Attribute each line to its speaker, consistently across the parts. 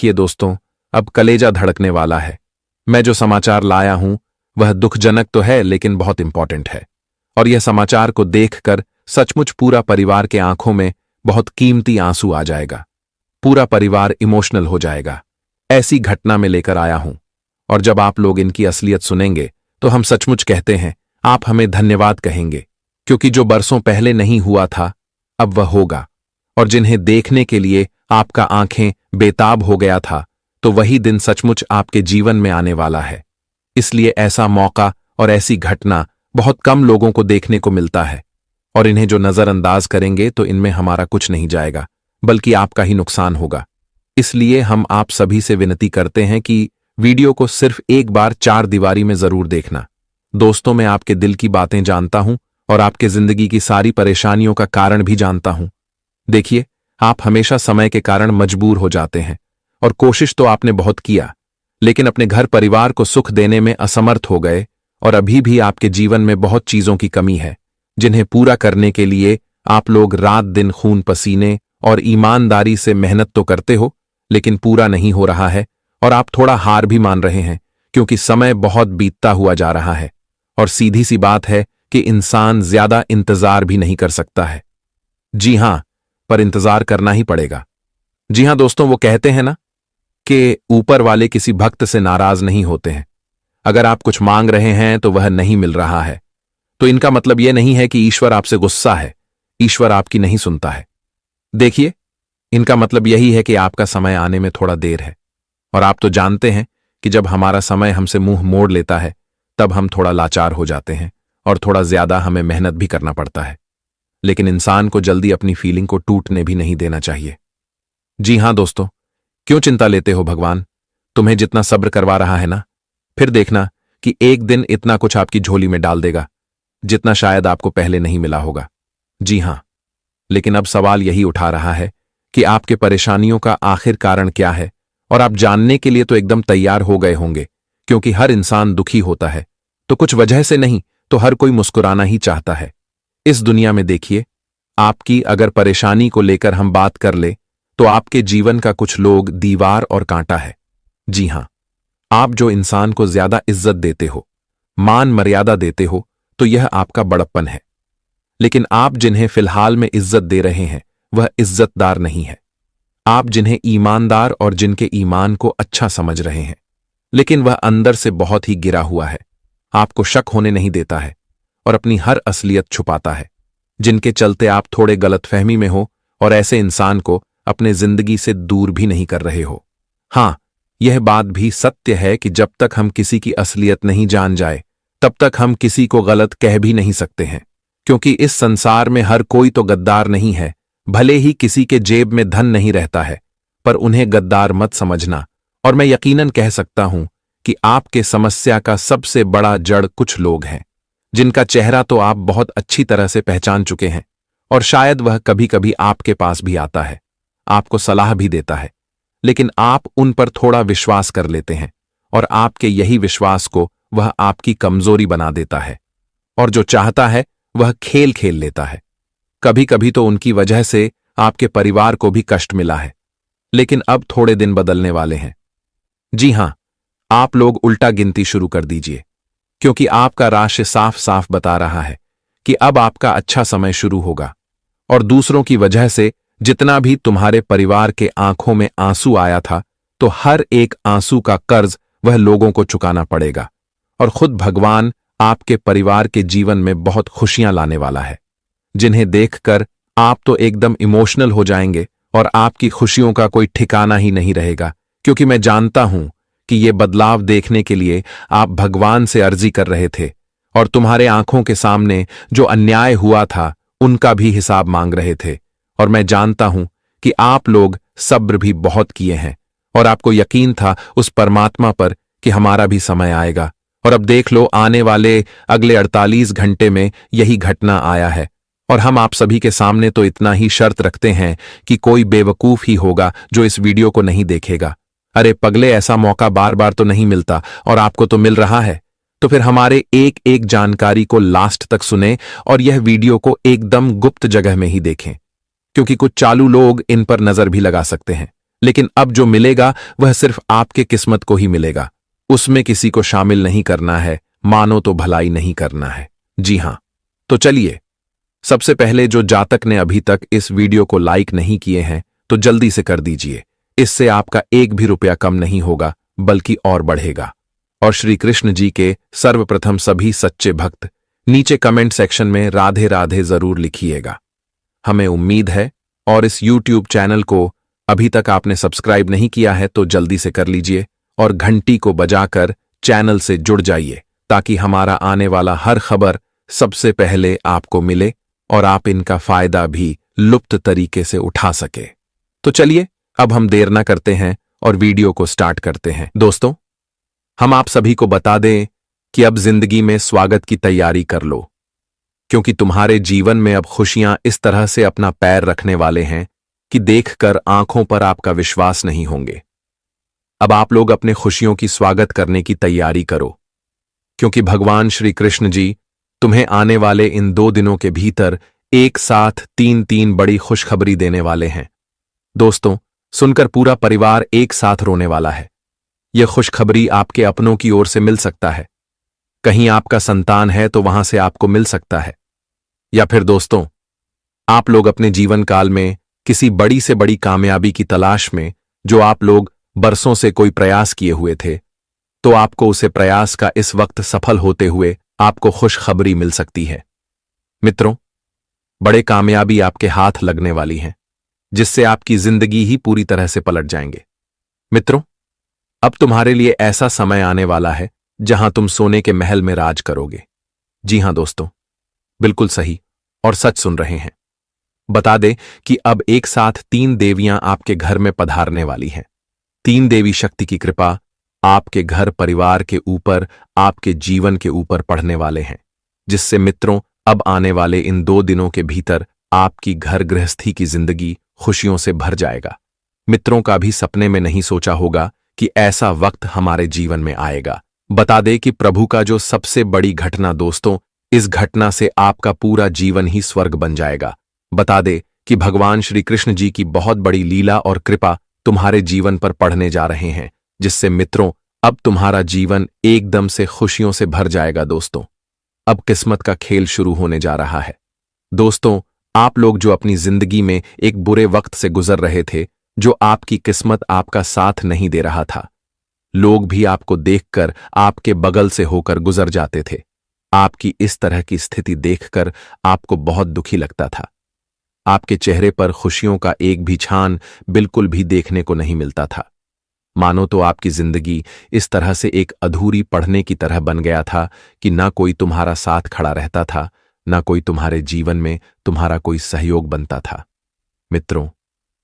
Speaker 1: देखिए दोस्तों, अब कलेजा धड़कने वाला है। मैं जो समाचार लाया हूं वह दुखजनक तो है लेकिन बहुत इंपॉर्टेंट है। और यह समाचार को देखकर सचमुच पूरा परिवार के आंखों में बहुत कीमती आंसू आ जाएगा। पूरा परिवार इमोशनल हो जाएगा। ऐसी घटना में लेकर आया हूं। और जब आप लोग इनकी असलियत सुनेंगे तो हम सचमुच कहते हैं आप हमें धन्यवाद कहेंगे, क्योंकि जो बरसों पहले नहीं हुआ था अब वह होगा। और जिन्हें देखने के लिए आपका आंखें बेताब हो गया था, तो वही दिन सचमुच आपके जीवन में आने वाला है। इसलिए ऐसा मौका और ऐसी घटना बहुत कम लोगों को देखने को मिलता है। और इन्हें जो नजरअंदाज करेंगे तो इनमें हमारा कुछ नहीं जाएगा, बल्कि आपका ही नुकसान होगा। इसलिए हम आप सभी से विनती करते हैं कि वीडियो को सिर्फ एक बार चार दीवारी में जरूर देखना। दोस्तों, मैं आपके दिल की बातें जानता हूं और आपके जिंदगी की सारी परेशानियों का कारण भी जानता हूं। देखिए, आप हमेशा समय के कारण मजबूर हो जाते हैं और कोशिश तो आपने बहुत किया, लेकिन अपने घर परिवार को सुख देने में असमर्थ हो गए। और अभी भी आपके जीवन में बहुत चीजों की कमी है, जिन्हें पूरा करने के लिए आप लोग रात दिन खून पसीने और ईमानदारी से मेहनत तो करते हो, लेकिन पूरा नहीं हो रहा है। और आप थोड़ा हार भी मान रहे हैं, क्योंकि समय बहुत बीतता हुआ जा रहा है। और सीधी सी बात है कि इंसान ज्यादा इंतजार भी नहीं कर सकता है। जी हां, पर इंतजार करना ही पड़ेगा। जी हां दोस्तों, वो कहते हैं ना कि ऊपर वाले किसी भक्त से नाराज नहीं होते हैं। अगर आप कुछ मांग रहे हैं तो वह नहीं मिल रहा है, तो इनका मतलब यह नहीं है कि ईश्वर आपसे गुस्सा है। ईश्वर आपकी नहीं सुनता है। देखिए, इनका मतलब यही है कि आपका समय आने में थोड़ा देर है। और आप तो जानते हैं कि जब हमारा समय हमसे मुंह मोड़ लेता है तब हम थोड़ा लाचार हो जाते हैं और थोड़ा ज्यादा हमें मेहनत भी करना पड़ता है। लेकिन इंसान को जल्दी अपनी फीलिंग को टूटने भी नहीं देना चाहिए। जी हां दोस्तों, क्यों चिंता लेते हो? भगवान तुम्हें जितना सब्र करवा रहा है ना, फिर देखना कि एक दिन इतना कुछ आपकी झोली में डाल देगा जितना शायद आपको पहले नहीं मिला होगा। जी हां, लेकिन अब सवाल यही उठा रहा है कि आपके परेशानियों का आखिर कारण क्या है। और आप जानने के लिए तो एकदम तैयार हो गए होंगे, क्योंकि हर इंसान दुखी होता है तो कुछ वजह से नहीं तो हर कोई मुस्कुराना ही चाहता है। इस दुनिया में देखिए, आपकी अगर परेशानी को लेकर हम बात कर ले तो आपके जीवन का कुछ लोग दीवार और कांटा है। जी हां, आप जो इंसान को ज्यादा इज्जत देते हो, मान मर्यादा देते हो, तो यह आपका बड़प्पन है। लेकिन आप जिन्हें फिलहाल में इज्जत दे रहे हैं वह इज्जतदार नहीं है। आप जिन्हें ईमानदार और जिनके ईमान को अच्छा समझ रहे हैं, लेकिन वह अंदर से बहुत ही गिरा हुआ है, आपको शक होने नहीं देता है और अपनी हर असलियत छुपाता है, जिनके चलते आप थोड़े गलतफहमी में हो और ऐसे इंसान को अपने जिंदगी से दूर भी नहीं कर रहे हो। हां, यह बात भी सत्य है कि जब तक हम किसी की असलियत नहीं जान जाए तब तक हम किसी को गलत कह भी नहीं सकते हैं, क्योंकि इस संसार में हर कोई तो गद्दार नहीं है। भले ही किसी के जेब में धन नहीं रहता है, पर उन्हें गद्दार मत समझना। और मैं यकीनन कह सकता हूं कि आपके समस्या का सबसे बड़ा जड़ कुछ लोग हैं, जिनका चेहरा तो आप बहुत अच्छी तरह से पहचान चुके हैं। और शायद वह कभी कभी आपके पास भी आता है, आपको सलाह भी देता है, लेकिन आप उन पर थोड़ा विश्वास कर लेते हैं और आपके यही विश्वास को वह आपकी कमजोरी बना देता है। और जो चाहता है वह खेल खेल लेता है। कभी कभी तो उनकी वजह से आपके परिवार को भी कष्ट मिला है, लेकिन अब थोड़े दिन बदलने वाले हैं। जी हां, आप लोग उल्टा गिनती शुरू कर दीजिए, क्योंकि आपका राशि साफ साफ बता रहा है कि अब आपका अच्छा समय शुरू होगा। और दूसरों की वजह से जितना भी तुम्हारे परिवार के आंखों में आंसू आया था, तो हर एक आंसू का कर्ज वह लोगों को चुकाना पड़ेगा। और खुद भगवान आपके परिवार के जीवन में बहुत खुशियां लाने वाला है, जिन्हें देखकर आप तो एकदम इमोशनल हो जाएंगे और आपकी खुशियों का कोई ठिकाना ही नहीं रहेगा। क्योंकि मैं जानता हूं कि ये बदलाव देखने के लिए आप भगवान से अर्जी कर रहे थे और तुम्हारे आंखों के सामने जो अन्याय हुआ था उनका भी हिसाब मांग रहे थे। और मैं जानता हूं कि आप लोग सब्र भी बहुत किए हैं और आपको यकीन था उस परमात्मा पर कि हमारा भी समय आएगा। और अब देख लो, आने वाले अगले 48 घंटे में यही घटना आया है। और हम आप सभी के सामने तो इतना ही शर्त रखते हैं कि कोई बेवकूफ ही होगा जो इस वीडियो को नहीं देखेगा। अरे पगले, ऐसा मौका बार बार तो नहीं मिलता और आपको तो मिल रहा है। तो फिर हमारे एक एक जानकारी को लास्ट तक सुने और यह वीडियो को एकदम गुप्त जगह में ही देखें, क्योंकि कुछ चालू लोग इन पर नजर भी लगा सकते हैं, लेकिन अब जो मिलेगा वह सिर्फ आपके किस्मत को ही मिलेगा। उसमें किसी को शामिल नहीं करना है, मानो तो भलाई नहीं करना है। जी हां, तो चलिए, सबसे पहले जो जातक ने अभी तक इस वीडियो को लाइक नहीं किए हैं तो जल्दी से कर दीजिए। इससे आपका एक भी रुपया कम नहीं होगा, बल्कि और बढ़ेगा। और श्री कृष्ण जी के सर्वप्रथम सभी सच्चे भक्त नीचे कमेंट सेक्शन में राधे राधे जरूर लिखिएगा। हमें उम्मीद है, और इस YouTube चैनल को अभी तक आपने सब्सक्राइब नहीं किया है तो जल्दी से कर लीजिए और घंटी को बजाकर चैनल से जुड़ जाइए, ताकि हमारा आने वाला हर खबर सबसे पहले आपको मिले और आप इनका फायदा भी लुप्त तरीके से उठा सके। तो चलिए, अब हम देर न करते हैं और वीडियो को स्टार्ट करते हैं। दोस्तों, हम आप सभी को बता दें कि अब जिंदगी में स्वागत की तैयारी कर लो, क्योंकि तुम्हारे जीवन में अब खुशियां इस तरह से अपना पैर रखने वाले हैं कि देखकर आंखों पर आपका विश्वास नहीं होंगे। अब आप लोग अपने खुशियों की स्वागत करने की तैयारी करो, क्योंकि भगवान श्री कृष्ण जी तुम्हें आने वाले इन 2 दिनों के भीतर एक साथ 3 बड़ी खुशखबरी देने वाले हैं। दोस्तों, सुनकर पूरा परिवार एक साथ रोने वाला है। यह खुशखबरी आपके अपनों की ओर से मिल सकता है, कहीं आपका संतान है तो वहां से आपको मिल सकता है, या फिर दोस्तों, आप लोग अपने जीवन काल में किसी बड़ी से बड़ी कामयाबी की तलाश में जो आप लोग बरसों से कोई प्रयास किए हुए थे, तो आपको उसे प्रयास का इस वक्त सफल होते हुए आपको खुशखबरी मिल सकती है। मित्रों, बड़े कामयाबी आपके हाथ लगने वाली हैं, जिससे आपकी जिंदगी ही पूरी तरह से पलट जाएंगे। मित्रों, अब तुम्हारे लिए ऐसा समय आने वाला है जहां तुम सोने के महल में राज करोगे। जी हां दोस्तों, बिल्कुल सही और सच सुन रहे हैं। बता दें कि अब एक साथ 3 देवियां आपके घर में पधारने वाली हैं। 3 देवी शक्ति की कृपा आपके घर परिवार के ऊपर, आपके जीवन के ऊपर पड़ने वाले हैं, जिससे मित्रों अब आने वाले इन 2 दिनों के भीतर आपकी घर गृहस्थी की जिंदगी खुशियों से भर जाएगा। मित्रों का भी सपने में नहीं सोचा होगा कि ऐसा वक्त हमारे जीवन में आएगा। बता दे कि प्रभु का जो सबसे बड़ी घटना दोस्तों, इस घटना से आपका पूरा जीवन ही स्वर्ग बन जाएगा। बता दे कि भगवान श्री कृष्ण जी की बहुत बड़ी लीला और कृपा तुम्हारे जीवन पर पड़ने जा रहे हैं, जिससे मित्रों अब तुम्हारा जीवन एकदम से खुशियों से भर जाएगा। दोस्तों, अब किस्मत का खेल शुरू होने जा रहा है। दोस्तों, आप लोग जो अपनी जिंदगी में एक बुरे वक्त से गुजर रहे थे, जो आपकी किस्मत आपका साथ नहीं दे रहा था, लोग भी आपको देखकर आपके बगल से होकर गुजर जाते थे। आपकी इस तरह की स्थिति देखकर आपको बहुत दुखी लगता था। आपके चेहरे पर खुशियों का एक भी छान बिल्कुल भी देखने को नहीं मिलता था। मानो तो आपकी जिंदगी इस तरह से एक अधूरी पढ़ने की तरह बन गया था कि ना कोई तुम्हारा साथ खड़ा रहता था, ना कोई तुम्हारे जीवन में तुम्हारा कोई सहयोग बनता था। मित्रों,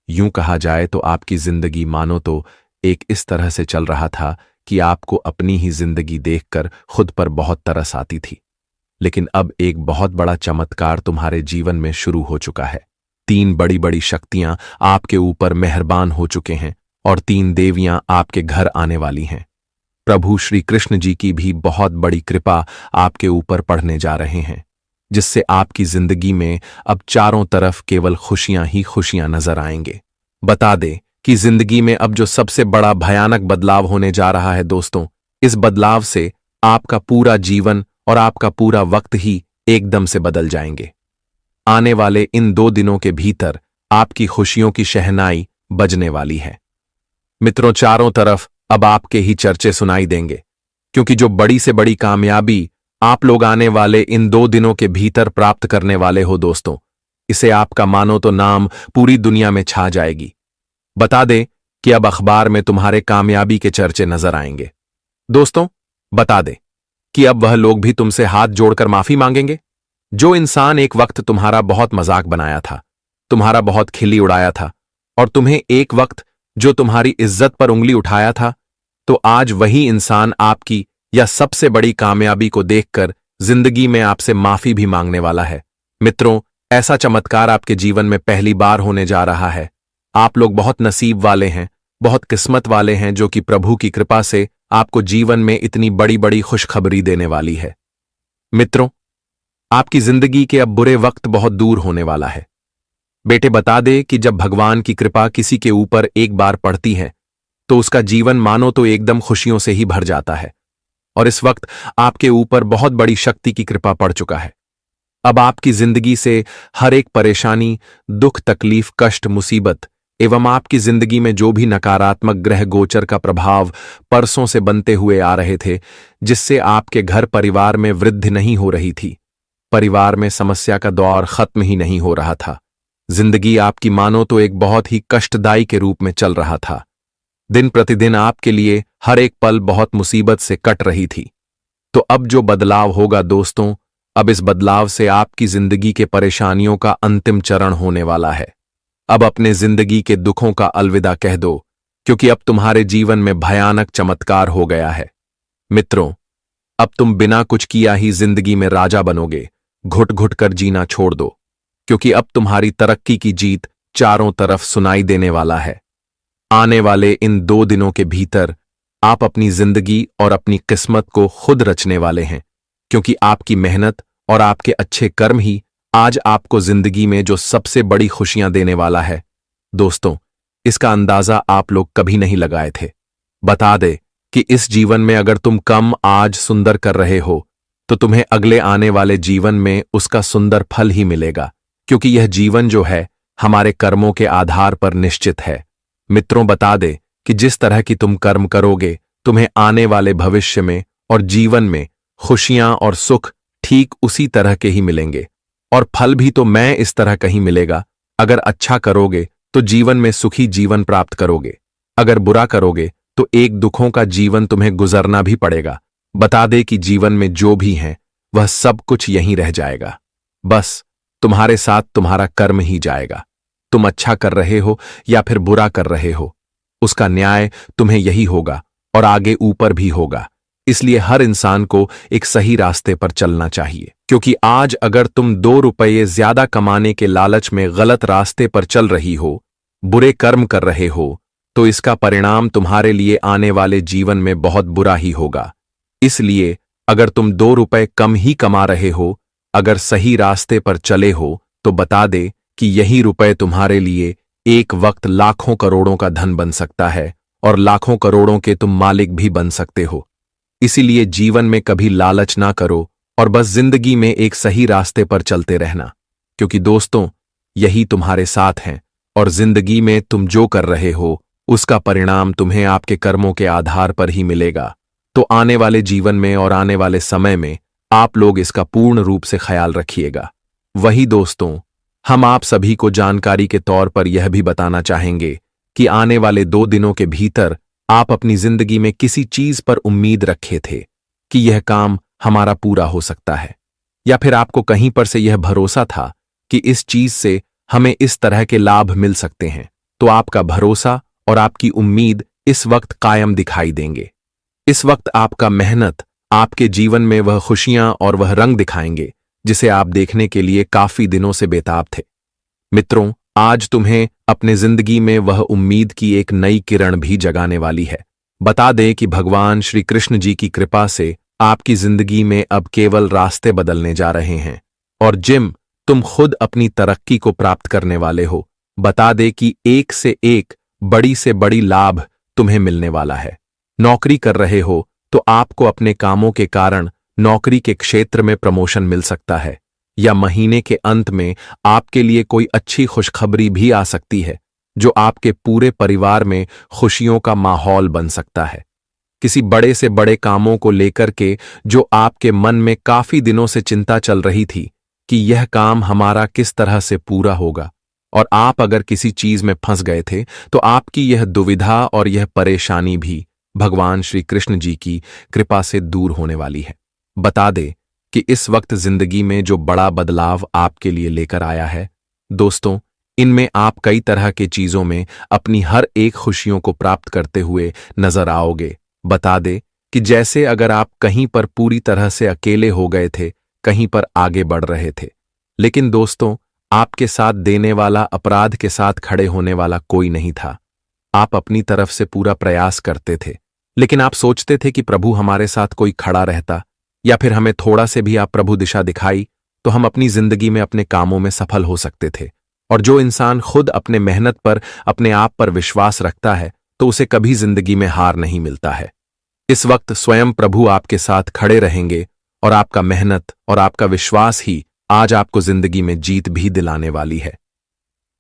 Speaker 1: यूं कहा जाए तो आपकी जिंदगी मानो तो एक इस तरह से चल रहा था कि आपको अपनी ही जिंदगी देखकर खुद पर बहुत तरस आती थी। लेकिन अब एक बहुत बड़ा चमत्कार तुम्हारे जीवन में शुरू हो चुका है। 3 बड़ी बड़ी शक्तियां आपके ऊपर मेहरबान हो चुके हैं और 3 देवियां आपके घर आने वाली हैं। प्रभु श्री कृष्ण जी की भी बहुत बड़ी कृपा आपके ऊपर पड़ने जा रहे हैं, जिससे आपकी जिंदगी में अब चारों तरफ केवल खुशियां ही खुशियां नजर आएंगे। बता दे कि जिंदगी में अब जो सबसे बड़ा भयानक बदलाव होने जा रहा है दोस्तों, इस बदलाव से आपका पूरा जीवन और आपका पूरा वक्त ही एकदम से बदल जाएंगे। आने वाले इन 2 दिनों के भीतर आपकी खुशियों की शहनाई बजने वाली है। मित्रों, चारों तरफ अब आपके ही चर्चे सुनाई देंगे, क्योंकि जो बड़ी से बड़ी कामयाबी आप लोग आने वाले इन 2 दिनों के भीतर प्राप्त करने वाले हो दोस्तों, इसे आपका मानो तो नाम पूरी दुनिया में छा जाएगी। बता दें कि अब अखबार में तुम्हारे कामयाबी के चर्चे नजर आएंगे। दोस्तों, बता दें कि अब वह लोग भी तुमसे हाथ जोड़कर माफी मांगेंगे, जो इंसान एक वक्त तुम्हारा बहुत मजाक बनाया था, तुम्हारा बहुत खिल्ली उड़ाया था और तुम्हें एक वक्त जो तुम्हारी इज्जत पर उंगली उठाया था, तो आज वही इंसान आपकी या सबसे बड़ी कामयाबी को देखकर जिंदगी में आपसे माफी भी मांगने वाला है। मित्रों, ऐसा चमत्कार आपके जीवन में पहली बार होने जा रहा है। आप लोग बहुत नसीब वाले हैं, बहुत किस्मत वाले हैं, जो कि प्रभु की कृपा से आपको जीवन में इतनी बड़ी बड़ी खुशखबरी देने वाली है। मित्रों, आपकी जिंदगी के अब बुरे वक्त बहुत दूर होने वाला है। बेटे बता दे कि जब भगवान की कृपा किसी के ऊपर एक बार पड़ती है तो उसका जीवन मानो तो एकदम खुशियों से ही भर जाता है। और इस वक्त आपके ऊपर बहुत बड़ी शक्ति की कृपा पड़ चुका है। अब आपकी जिंदगी से हर एक परेशानी, दुख, तकलीफ, कष्ट, मुसीबत एवं आपकी जिंदगी में जो भी नकारात्मक ग्रह गोचर का प्रभाव परसों से बनते हुए आ रहे थे, जिससे आपके घर परिवार में वृद्धि नहीं हो रही थी, परिवार में समस्या का दौर खत्म ही नहीं हो रहा था, जिंदगी आपकी मानो तो एक बहुत ही कष्टदायी के रूप में चल रहा था। दिन प्रतिदिन आपके लिए हर एक पल बहुत मुसीबत से कट रही थी। तो अब जो बदलाव होगा दोस्तों, अब इस बदलाव से आपकी जिंदगी के परेशानियों का अंतिम चरण होने वाला है। अब अपने जिंदगी के दुखों का अलविदा कह दो, क्योंकि अब तुम्हारे जीवन में भयानक चमत्कार हो गया है। मित्रों, अब तुम बिना कुछ किया ही जिंदगी में राजा बनोगे। घुट घुट कर जीना छोड़ दो, क्योंकि अब तुम्हारी तरक्की की जीत चारों तरफ सुनाई देने वाला है। आने वाले इन 2 दिनों के भीतर आप अपनी जिंदगी और अपनी किस्मत को खुद रचने वाले हैं, क्योंकि आपकी मेहनत और आपके अच्छे कर्म ही आज आपको जिंदगी में जो सबसे बड़ी खुशियां देने वाला है। दोस्तों, इसका अंदाजा आप लोग कभी नहीं लगाए थे। बता दे कि इस जीवन में अगर तुम कम आज सुंदर कर रहे हो तो तुम्हें अगले आने वाले जीवन में उसका सुंदर फल ही मिलेगा, क्योंकि यह जीवन जो है हमारे कर्मों के आधार पर निश्चित है। मित्रों, बता दे कि जिस तरह की तुम कर्म करोगे, तुम्हें आने वाले भविष्य में और जीवन में खुशियां और सुख ठीक उसी तरह के ही मिलेंगे, और फल भी तो मैं इस तरह का ही मिलेगा। अगर अच्छा करोगे तो जीवन में सुखी जीवन प्राप्त करोगे, अगर बुरा करोगे तो एक दुखों का जीवन तुम्हें गुजरना भी पड़ेगा। बता दे कि जीवन में जो भी है वह सब कुछ यहीं रह जाएगा, बस तुम्हारे साथ तुम्हारा कर्म ही जाएगा। तुम अच्छा कर रहे हो या फिर बुरा कर रहे हो, उसका न्याय तुम्हें यही होगा और आगे ऊपर भी होगा। इसलिए हर इंसान को एक सही रास्ते पर चलना चाहिए, क्योंकि आज अगर तुम 2 रुपये ज्यादा कमाने के लालच में गलत रास्ते पर चल रही हो, बुरे कर्म कर रहे हो, तो इसका परिणाम तुम्हारे लिए आने वाले जीवन में बहुत बुरा ही होगा। इसलिए अगर तुम 2 रुपये कम ही कमा रहे हो, अगर सही रास्ते पर चले हो, तो बता दे कि यही रुपए तुम्हारे लिए एक वक्त लाखों करोड़ों का धन बन सकता है, और लाखों करोड़ों के तुम मालिक भी बन सकते हो। इसीलिए जीवन में कभी लालच ना करो और बस जिंदगी में एक सही रास्ते पर चलते रहना, क्योंकि दोस्तों यही तुम्हारे साथ हैं, और जिंदगी में तुम जो कर रहे हो उसका परिणाम तुम्हें आपके कर्मों के आधार पर ही मिलेगा। तो आने वाले जीवन में और आने वाले समय में आप लोग इसका पूर्ण रूप से ख्याल रखिएगा। वही दोस्तों, हम आप सभी को जानकारी के तौर पर यह भी बताना चाहेंगे कि आने वाले 2 दिनों के भीतर आप अपनी जिंदगी में किसी चीज पर उम्मीद रखे थे कि यह काम हमारा पूरा हो सकता है, या फिर आपको कहीं पर से यह भरोसा था कि इस चीज से हमें इस तरह के लाभ मिल सकते हैं, तो आपका भरोसा और आपकी उम्मीद इस वक्त कायम दिखाई देंगे। इस वक्त आपका मेहनत आपके जीवन में वह खुशियां और वह रंग दिखाएंगे जिसे आप देखने के लिए काफी दिनों से बेताब थे। मित्रों, आज तुम्हें अपने जिंदगी में वह उम्मीद की एक नई किरण भी जगाने वाली है। बता दें कि भगवान श्री कृष्ण जी की कृपा से आपकी जिंदगी में अब केवल रास्ते बदलने जा रहे हैं, और तुम खुद अपनी तरक्की को प्राप्त करने वाले हो। बता दे कि एक से एक बड़ी से बड़ी लाभ तुम्हें मिलने वाला है। नौकरी कर रहे हो तो आपको अपने कामों के कारण नौकरी के क्षेत्र में प्रमोशन मिल सकता है, या महीने के अंत में आपके लिए कोई अच्छी खुशखबरी भी आ सकती है जो आपके पूरे परिवार में खुशियों का माहौल बन सकता है। किसी बड़े से बड़े कामों को लेकर के जो आपके मन में काफी दिनों से चिंता चल रही थी कि यह काम हमारा किस तरह से पूरा होगा, और आप अगर किसी चीज में फंस गए थे तो आपकी यह दुविधा और यह परेशानी भी भगवान श्री कृष्ण जी की कृपा से दूर होने वाली है। बता दे कि इस वक्त जिंदगी में जो बड़ा बदलाव आपके लिए लेकर आया है, दोस्तों, इनमें आप कई तरह के चीजों में अपनी हर एक खुशियों को प्राप्त करते हुए नजर आओगे। बता दे कि जैसे अगर आप कहीं पर पूरी तरह से अकेले हो गए थे, कहीं पर आगे बढ़ रहे थे, लेकिन दोस्तों आपके साथ देने वाला, अपराध के साथ खड़े होने वाला कोई नहीं था। आप अपनी तरफ से पूरा प्रयास करते थे, लेकिन आप सोचते थे कि प्रभु हमारे साथ कोई खड़ा रहता, या फिर हमें थोड़ा से भी आप प्रभु दिशा दिखाई तो हम अपनी जिंदगी में अपने कामों में सफल हो सकते थे। और जो इंसान खुद अपने मेहनत पर, अपने आप पर विश्वास रखता है, तो उसे कभी जिंदगी में हार नहीं मिलता है। इस वक्त स्वयं प्रभु आपके साथ खड़े रहेंगे और आपका मेहनत और आपका विश्वास ही आज आपको जिंदगी में जीत भी दिलाने वाली है।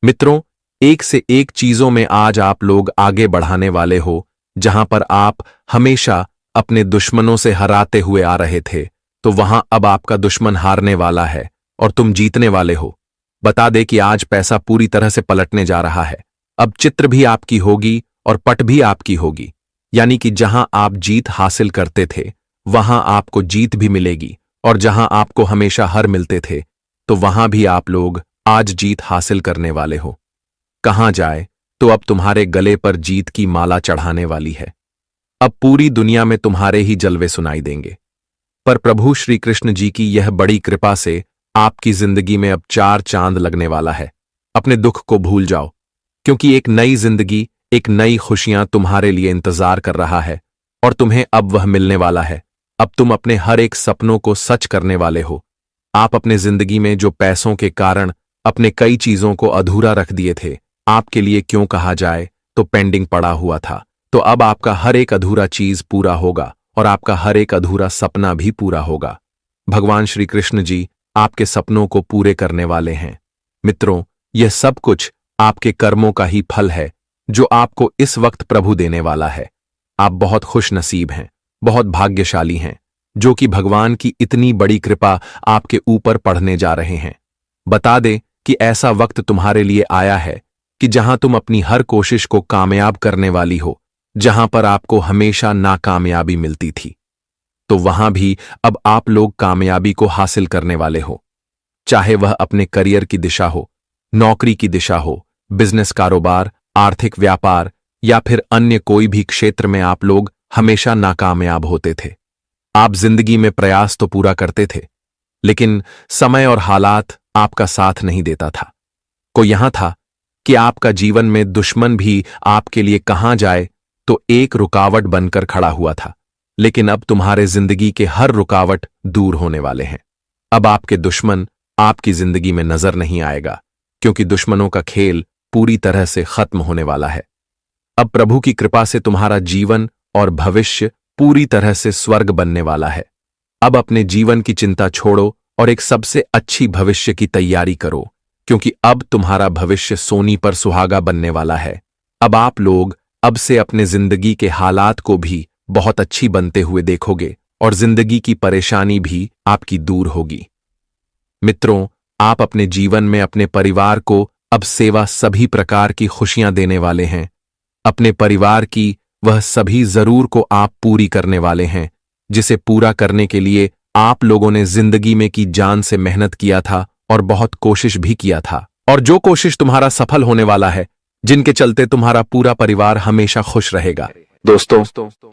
Speaker 1: मित्रों, एक से एक चीजों में आज आप लोग आगे बढ़ाने वाले हो। जहां पर आप हमेशा अपने दुश्मनों से हराते हुए आ रहे थे, तो वहां अब आपका दुश्मन हारने वाला है और तुम जीतने वाले हो। बता दे कि आज पैसा पूरी तरह से पलटने जा रहा है। अब चित्र भी आपकी होगी और पट भी आपकी होगी, यानी कि जहां आप जीत हासिल करते थे वहां आपको जीत भी मिलेगी, और जहां आपको हमेशा हार मिलते थे तो वहां भी आप लोग आज जीत हासिल करने वाले हो। कहां जाए तो अब तुम्हारे गले पर जीत की माला चढ़ाने वाली है। अब पूरी दुनिया में तुम्हारे ही जलवे सुनाई देंगे। पर प्रभु श्री कृष्ण जी की यह बड़ी कृपा से आपकी जिंदगी में अब 4 चांद लगने वाला है। अपने दुख को भूल जाओ, क्योंकि एक नई जिंदगी, एक नई खुशियां तुम्हारे लिए इंतजार कर रहा है और तुम्हें अब वह मिलने वाला है। अब तुम अपने हर एक सपनों को सच करने वाले हो। आप अपने जिंदगी में जो पैसों के कारण अपने कई चीजों को अधूरा रख दिए थे, आपके लिए क्यों कहा जाए तो पेंडिंग पड़ा हुआ था, तो अब आपका हर एक अधूरा चीज पूरा होगा और आपका हर एक अधूरा सपना भी पूरा होगा। भगवान श्री कृष्ण जी आपके सपनों को पूरे करने वाले हैं। मित्रों, यह सब कुछ आपके कर्मों का ही फल है जो आपको इस वक्त प्रभु देने वाला है। आप बहुत खुश नसीब हैं, बहुत भाग्यशाली हैं, जो कि भगवान की इतनी बड़ी कृपा आपके ऊपर पढ़ने जा रहे हैं। बता दे कि ऐसा वक्त तुम्हारे लिए आया है कि जहां तुम अपनी हर कोशिश को कामयाब करने वाली हो। जहां पर आपको हमेशा नाकामयाबी मिलती थी, तो वहां भी अब आप लोग कामयाबी को हासिल करने वाले हो। चाहे वह अपने करियर की दिशा हो, नौकरी की दिशा हो, बिजनेस, कारोबार, आर्थिक व्यापार या फिर अन्य कोई भी क्षेत्र में आप लोग हमेशा नाकामयाब होते थे। आप जिंदगी में प्रयास तो पूरा करते थे, लेकिन समय और हालात आपका साथ नहीं देता था। कोई यहां था कि आपका जीवन में दुश्मन भी आपके लिए कहां जाए तो एक रुकावट बनकर खड़ा हुआ था, लेकिन अब तुम्हारे जिंदगी के हर रुकावट दूर होने वाले हैं। अब आपके दुश्मन आपकी जिंदगी में नजर नहीं आएगा, क्योंकि दुश्मनों का खेल पूरी तरह से खत्म होने वाला है। अब प्रभु की कृपा से तुम्हारा जीवन और भविष्य पूरी तरह से स्वर्ग बनने वाला है। अब अपने जीवन की चिंता छोड़ो और एक सबसे अच्छी भविष्य की तैयारी करो, क्योंकि अब तुम्हारा भविष्य सोनी पर सुहागा बनने वाला है। अब आप लोग अब से अपने जिंदगी के हालात को भी बहुत अच्छी बनते हुए देखोगे और जिंदगी की परेशानी भी आपकी दूर होगी। मित्रों, आप अपने जीवन में अपने परिवार को अब सेवा, सभी प्रकार की खुशियां देने वाले हैं। अपने परिवार की वह सभी जरूर को आप पूरी करने वाले हैं, जिसे पूरा करने के लिए आप लोगों ने जिंदगी में की जान से मेहनत किया था और बहुत कोशिश भी किया था। और जो कोशिश तुम्हारा सफल होने वाला है, जिनके चलते तुम्हारा पूरा परिवार हमेशा खुश रहेगा।
Speaker 2: दोस्तों,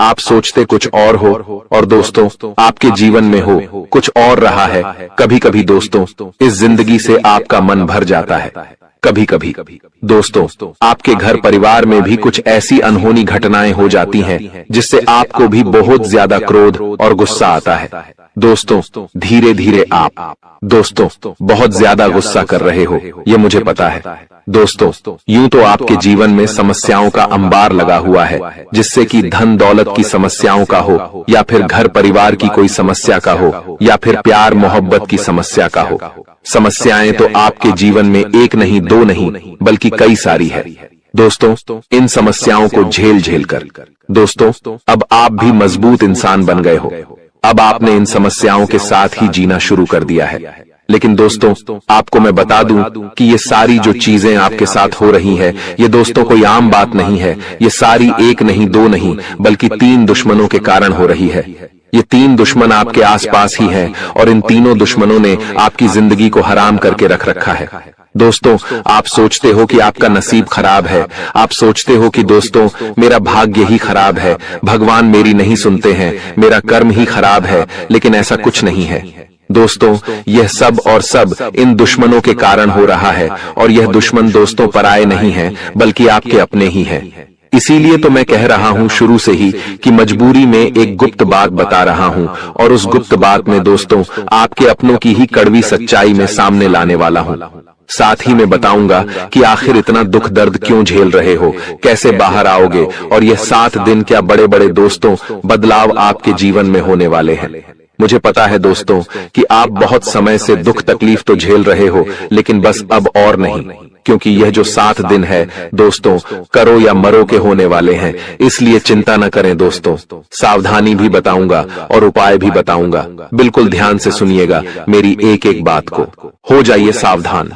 Speaker 2: आप सोचते कुछ और हो और दोस्तों आपके जीवन में हो कुछ और रहा है। कभी कभी दोस्तों इस जिंदगी से आपका मन भर जाता है। कभी कभी दोस्तों आपके घर परिवार में भी कुछ ऐसी अनहोनी घटनाएं हो जाती हैं जिससे आपको भी बहुत ज्यादा क्रोध और गुस्सा आता है। दोस्तों धीरे धीरे आप दोस्तों बहुत ज्यादा गुस्सा कर रहे हो, ये मुझे पता है। दोस्तों यूं तो आपके जीवन में समस्याओं का अंबार लगा हुआ है, जिससे कि धन दौलत की समस्याओं का हो या फिर घर परिवार की कोई समस्या का हो या फिर प्यार मोहब्बत की समस्या का हो। समस्याएं तो आपके जीवन में एक नहीं, दो नहीं, बल्कि कई सारी है। दोस्तों इन समस्याओं को झेल झेल कर दोस्तों अब आप भी मजबूत इंसान बन गए हो। अब आपने इन समस्याओं के साथ ही जीना शुरू कर दिया है। लेकिन दोस्तों आपको मैं बता दूं कि ये सारी जो चीजें आपके साथ हो रही है, ये दोस्तों कोई आम बात नहीं है। ये सारी एक नहीं, दो नहीं, बल्कि 3 दुश्मनों के कारण हो रही है। ये 3 दुश्मन आपके आसपास ही हैं और इन तीनों दुश्मनों ने आपकी जिंदगी को हराम करके रख रखा है। दोस्तों आप सोचते हो कि आपका नसीब खराब है, आप सोचते हो कि दोस्तों मेरा भाग्य ही खराब है, भगवान मेरी नहीं सुनते हैं, मेरा कर्म ही खराब है, लेकिन ऐसा कुछ नहीं है। दोस्तों यह सब और सब इन दुश्मनों के कारण हो रहा है, और यह दुश्मन दोस्तों पराये नहीं है, बल्कि आपके अपने ही हैं। इसीलिए तो मैं कह रहा हूं शुरू से ही कि मजबूरी में एक गुप्त बात बता रहा हूं, और उस गुप्त बात में दोस्तों आपके अपनों की ही कड़वी सच्चाई में सामने लाने वाला हूं। साथ ही मैं बताऊंगा कि आखिर इतना दुख दर्द क्यों झेल रहे हो, कैसे बाहर आओगे, और यह 7 दिन क्या बड़े बड़े दोस्तों बदलाव आपके जीवन में होने वाले हैं। मुझे पता है दोस्तों कि आप बहुत समय से दुख तकलीफ तो झेल रहे हो, लेकिन बस अब और नहीं, क्योंकि यह जो 7 दिन है दोस्तों करो या मरो के होने वाले हैं। इसलिए चिंता न करें दोस्तों, सावधानी भी बताऊंगा और उपाय भी बताऊंगा। बिल्कुल ध्यान से सुनिएगा मेरी एक एक बात को, हो जाइए सावधान,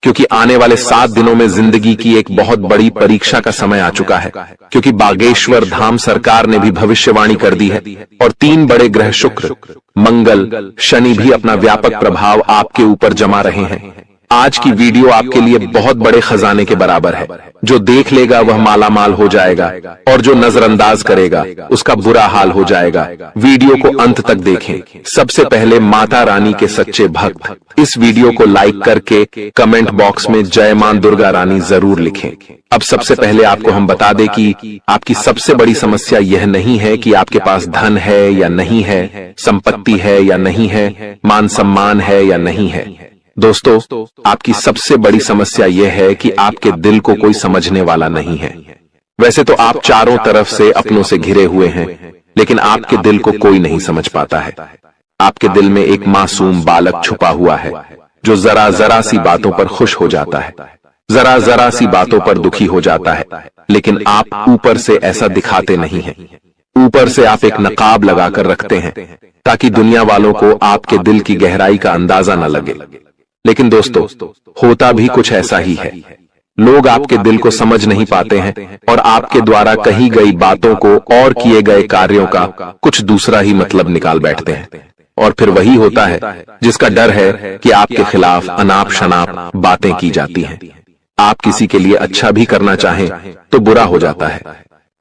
Speaker 2: क्योंकि आने वाले 7 दिनों में जिंदगी की एक बहुत बड़ी परीक्षा का समय आ चुका है। क्योंकि बागेश्वर धाम सरकार ने भी भविष्यवाणी कर दी है, और 3 बड़े ग्रह शुक्र, मंगल, शनि भी अपना व्यापक प्रभाव आपके ऊपर जमा रहे हैं। आज की वीडियो आपके लिए बहुत बड़े खजाने के बराबर है। जो देख लेगा वह मालामाल हो जाएगा, और जो नजरअंदाज करेगा उसका बुरा हाल हो जाएगा। वीडियो को अंत तक देखें। सबसे पहले माता रानी के सच्चे भक्त इस वीडियो को लाइक करके कमेंट बॉक्स में जय मां दुर्गा रानी जरूर लिखें। अब सबसे पहले आपको हम बता दें कि आपकी सबसे बड़ी समस्या यह नहीं है कि आपके पास धन है या नहीं है, संपत्ति है या नहीं है, मान सम्मान है या नहीं है। दोस्तों आपकी सबसे बड़ी समस्या यह है कि आपके दिल को कोई समझने वाला नहीं है। वैसे तो आप चारों तरफ से अपनों से घिरे हुए हैं, लेकिन आपके दिल को कोई नहीं समझ पाता है। आपके दिल में एक मासूम बालक छुपा हुआ है, जो जरा जरा सी बातों पर खुश हो जाता है, जरा जरा सी बातों पर दुखी हो जाता है, लेकिन आप ऊपर से ऐसा दिखाते नहीं हैं। ऊपर से आप एक नकाब लगाकर रखते हैं, ताकि दुनिया वालों को आपके दिल की गहराई का अंदाजा न लगे। लेकिन दोस्तों होता भी कुछ ऐसा ही है। लोग आपके दिल को समझ नहीं पाते हैं, और आपके द्वारा कही गई बातों को और किए गए कार्यों का कुछ दूसरा ही मतलब निकाल बैठते हैं। और फिर वही होता है जिसका डर है कि आपके खिलाफ अनाप शनाप बातें की जाती हैं। आप किसी के लिए अच्छा भी करना चाहें तो बुरा हो जाता है।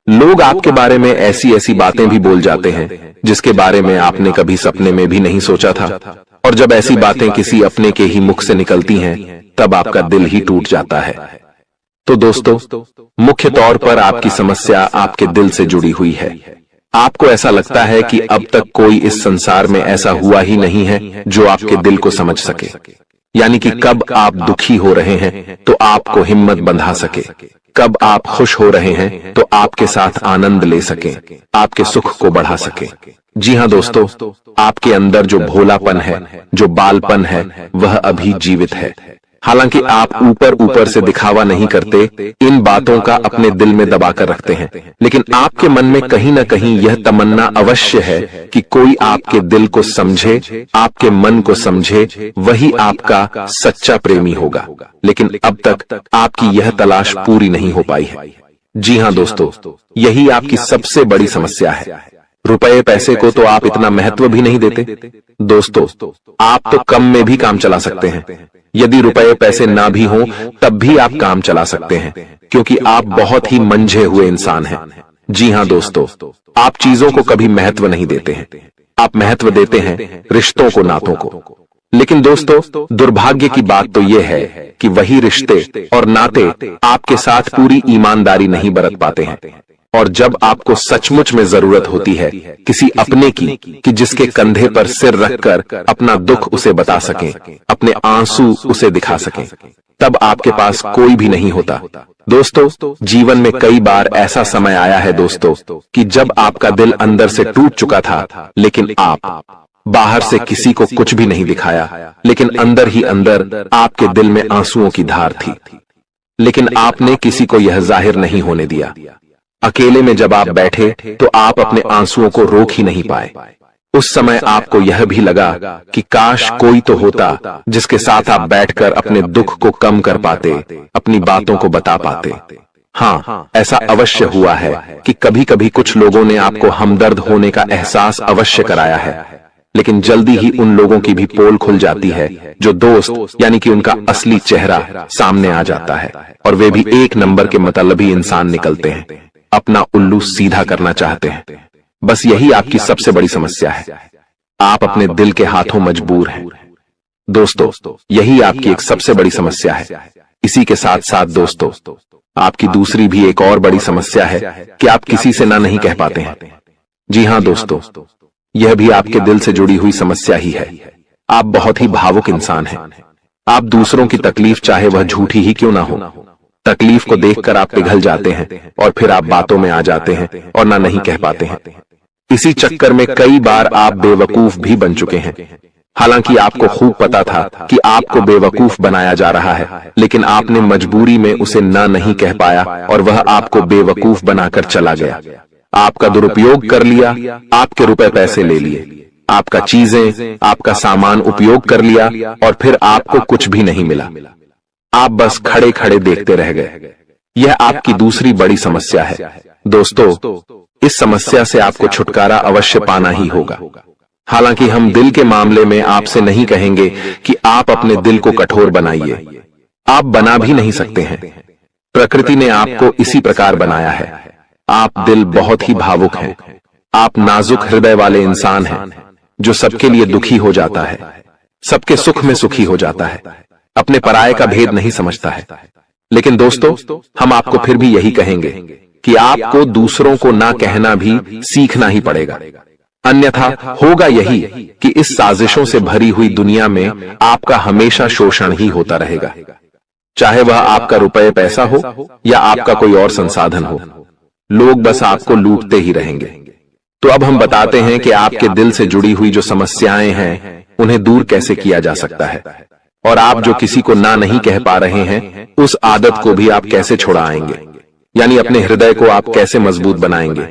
Speaker 2: लोग आपके बारे में ऐसी ऐसी बातें भी बोल जाते हैं जिसके बारे में आपने कभी सपने में भी नहीं सोचा था, और जब ऐसी बातें किसी अपने के ही मुख से निकलती हैं तब आपका दिल ही टूट जाता है। तो दोस्तों मुख्य तौर पर आपकी समस्या आपके दिल से जुड़ी हुई है। आपको ऐसा लगता है कि अब तक कोई इस संसार में ऐसा हुआ ही नहीं है जो आपके दिल को समझ सके, यानी कि कब आप दुखी हो रहे हैं तो आपको हिम्मत बंधा सके, कब आप खुश हो रहे हैं तो आपके साथ आनंद ले सके, आपके सुख को बढ़ा सके। जी हाँ दोस्तों, आपके अंदर जो भोलापन है, जो बालपन है, वह अभी जीवित है। हालांकि आप ऊपर ऊपर से दिखावा नहीं करते, इन बातों का अपने दिल में दबा कर रखते हैं, लेकिन आपके मन में कहीं न कहीं यह तमन्ना अवश्य है कि कोई आपके दिल को समझे, आपके मन को समझे, वही आपका सच्चा प्रेमी होगा। लेकिन अब तक आपकी यह तलाश पूरी नहीं हो पाई है। जी हाँ दोस्तों, यही आपकी सबसे बड़ी समस्या है। रुपए पैसे को तो आप इतना महत्व भी नहीं देते। दोस्तों आप तो कम में भी काम चला सकते हैं। यदि रुपए पैसे ना भी हों तब भी आप काम चला सकते हैं, क्योंकि आप बहुत ही मंझे हुए इंसान हैं। जी हाँ दोस्तों, आप चीजों को कभी महत्व नहीं देते हैं, आप महत्व देते हैं रिश्तों को, नातों को। लेकिन दोस्तों दुर्भाग्य की बात तो यह है कि वही रिश्ते और नाते आपके साथ पूरी ईमानदारी नहीं बरत पाते हैं। और जब आपको सचमुच में जरूरत होती है किसी अपने की, कि जिसके कंधे पर सिर रखकर अपना दुख उसे बता सकें, अपने आंसू उसे दिखा सकें, तब आपके पास कोई भी नहीं होता। दोस्तों जीवन में कई बार ऐसा समय आया है दोस्तों कि जब आपका दिल अंदर से टूट चुका था, लेकिन आप बाहर से किसी को कुछ भी नहीं दिखाया, लेकिन अंदर ही अंदर आपके दिल में आंसुओं की धार थी, लेकिन आपने किसी को यह जाहिर नहीं होने दिया। अकेले में जब आप बैठे तो आप अपने आंसुओं को रोक ही नहीं पाए। उस समय आपको यह भी लगा कि काश कोई तो होता जिसके साथ आप बैठकर अपने दुख को कम कर पाते, अपनी बातों को बता पाते। हाँ, ऐसा अवश्य हुआ है कि कभी कभी कुछ लोगों ने आपको हमदर्द होने का एहसास अवश्य कराया है, लेकिन जल्दी ही उन लोगों की भी पोल खुल जाती है जो दोस्त यानी कि उनका असली चेहरा सामने आ जाता है, और वे भी एक नंबर के मतलबी इंसान निकलते हैं, अपना उल्लू सीधा करना चाहते हैं। बस यही आपकी सबसे बड़ी समस्या है। आप अपने दिल के हाथों मजबूर हैं। दोस्तों यही आपकी एक सबसे बड़ी समस्या है। इसी के साथ साथ दोस्तों आपकी दूसरी भी एक और बड़ी समस्या है कि आप किसी से ना नहीं कह पाते हैं। जी हां दोस्तों, यह भी आपके दिल से जुड़ी हुई समस्या ही है। आप बहुत ही भावुक इंसान हैं। आप दूसरों की तकलीफ चाहे वह झूठी ही क्यों ना हो, तकलीफ को देखकर आप पिघल जाते हैं और फिर आप बातों में आ जाते हैं और ना नहीं कह पाते हैं। इसी चक्कर में कई बार आप बेवकूफ भी बन चुके हैं। हालांकि आपको खूब पता था कि आपको बेवकूफ बनाया जा रहा है, लेकिन आपने मजबूरी में उसे ना नहीं कह पाया और वह आपको बेवकूफ बनाकर चला गया। आपका दुरुपयोग कर लिया, आपके रुपए पैसे ले लिए, आपका चीजें, आपका सामान उपयोग कर लिया और फिर आपको कुछ भी नहीं मिला। आप बस खड़े खड़े देखते रह गए। यह आपकी दूसरी बड़ी समस्या है। दोस्तों, इस समस्या से आपको छुटकारा अवश्य पाना ही होगा। हालांकि हम दिल के मामले में आपसे नहीं कहेंगे कि आप अपने दिल को कठोर बनाइए। आप बना भी नहीं सकते हैं। प्रकृति ने आपको इसी प्रकार बनाया है। आप दिल बहुत ही भावुक हैं। आप नाजुक हृदय वाले इंसान हैं जो सबके लिए दुखी हो जाता है, सबके सुख में सुखी हो जाता है, अपने पराये का भेद नहीं समझता है। लेकिन दोस्तों, हम आपको फिर भी यही कहेंगे कि आपको दूसरों को ना कहना भी सीखना ही पड़ेगा। अन्यथा होगा यही कि इस साजिशों से भरी हुई दुनिया में आपका हमेशा शोषण ही होता रहेगा, चाहे वह आपका रुपये पैसा हो या आपका कोई और संसाधन हो। लोग बस आपको लूटते ही रहेंगे। तो अब हम बताते हैं कि आपके दिल से जुड़ी हुई जो समस्याएं हैं उन्हें दूर कैसे किया जा सकता है, और आप जो किसी को ना नहीं कह पा रहे हैं उस आदत को भी आप कैसे छुड़ाएंगे, यानी अपने हृदय को आप कैसे मजबूत बनाएंगे।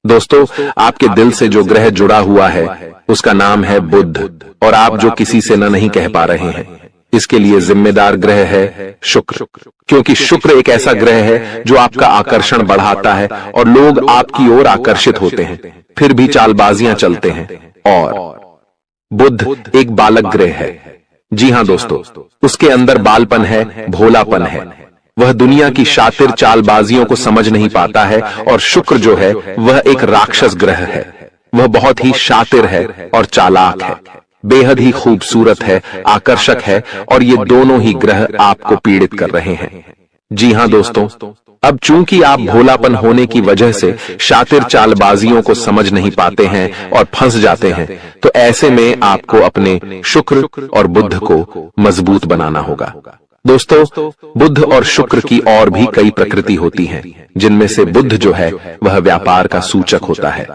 Speaker 2: दोस्तों, आपके दिल से जो ग्रह जुड़ा हुआ है उसका नाम है बुध, और आप जो किसी से ना नहीं कह पा रहे हैं इसके लिए जिम्मेदार ग्रह है शुक्र, क्योंकि शुक्र एक ऐसा ग्रह है जो आपका आकर्षण बढ़ाता है और लोग आपकी ओर आकर्षित होते हैं, फिर भी चालबाजियां चलते हैं। और बुध एक बालक ग्रह है। जी हां दोस्तों, उसके अंदर बालपन है, भोलापन है। वह दुनिया की शातिर चालबाजियों को समझ नहीं पाता है। और शुक्र जो है वह एक राक्षस ग्रह है। वह बहुत ही शातिर है और चालाक है, बेहद ही खूबसूरत है, आकर्षक है, और ये दोनों ही ग्रह आपको पीड़ित कर रहे हैं। जी हां दोस्तों, अब चूंकि आप भोलापन होने की वजह से शातिर चालबाजियों को समझ नहीं पाते हैं और फंस जाते हैं, तो ऐसे में आपको अपने शुक्र और बुध को मजबूत बनाना होगा। दोस्तों, बुध और शुक्र की और भी कई प्रकृति होती हैं, जिनमें से बुध जो है वह व्यापार का सूचक होता है,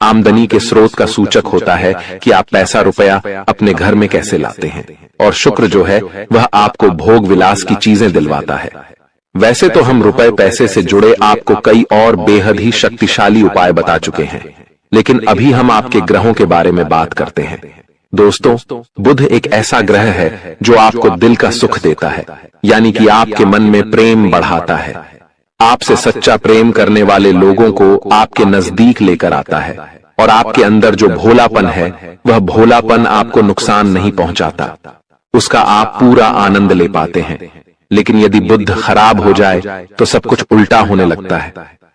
Speaker 2: आमदनी के स्रोत का सूचक होता है कि आप पैसा रुपया अपने घर में कैसे लाते हैं, और शुक्र जो है वह आपको भोग विलास की चीजें दिलवाता है। वैसे तो हम रुपए पैसे से जुड़े आपको कई और बेहद ही शक्तिशाली उपाय बता चुके हैं, लेकिन अभी हम आपके ग्रहों के बारे में बात करते हैं। दोस्तों, बुध एक ऐसा ग्रह है जो आपको दिल का सुख देता है, यानी कि आपके मन में प्रेम बढ़ाता है। आपसे सच्चा प्रेम करने वाले लोगों को आपके नजदीक लेकर आता है, और आपके अंदर जो भोलापन है वह भोलापन आपको नुकसान नहीं पहुंचाता, उसका आप पूरा आनंद ले पाते हैं। लेकिन यदि बुध खराब हो जाए तो सब कुछ उल्टा होने लगता है।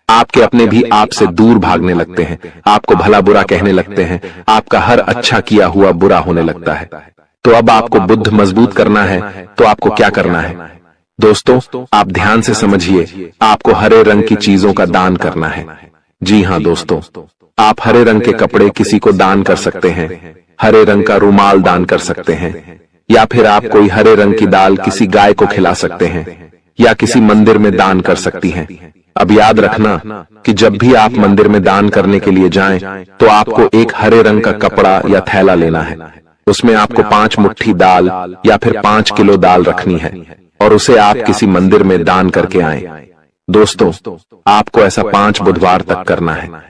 Speaker 2: आपके अपने भी आपसे दूर भागने लगते हैं, आपको भला बुरा कहने लगते हैं, आपका हर अच्छा किया हुआ बुरा होने लगता है। तो अब आपको बुध मजबूत करना है तो आपको क्या करना है? दोस्तों, आप ध्यान से समझिए, आपको हरे रंग की चीजों का दान करना है। जी हां दोस्तों, आप हरे रंग के कपड़े किसी को दान कर सकते हैं, हरे रंग का रुमाल दान कर सकते हैं, या फिर आप कोई हरे रंग की दाल किसी गाय को खिला सकते हैं, या किसी मंदिर में दान कर सकती हैं। अब याद रखना कि जब भी आप मंदिर में दान करने के लिए जाएं, तो आपको एक हरे रंग का कपड़ा या थैला लेना है। उसमें आपको 5 मुट्ठी दाल या फिर 5 किलो दाल रखनी है, और उसे आप किसी मंदिर में दान करके आएं। दोस्तों, आपको ऐसा 5 बुधवार तक करना है।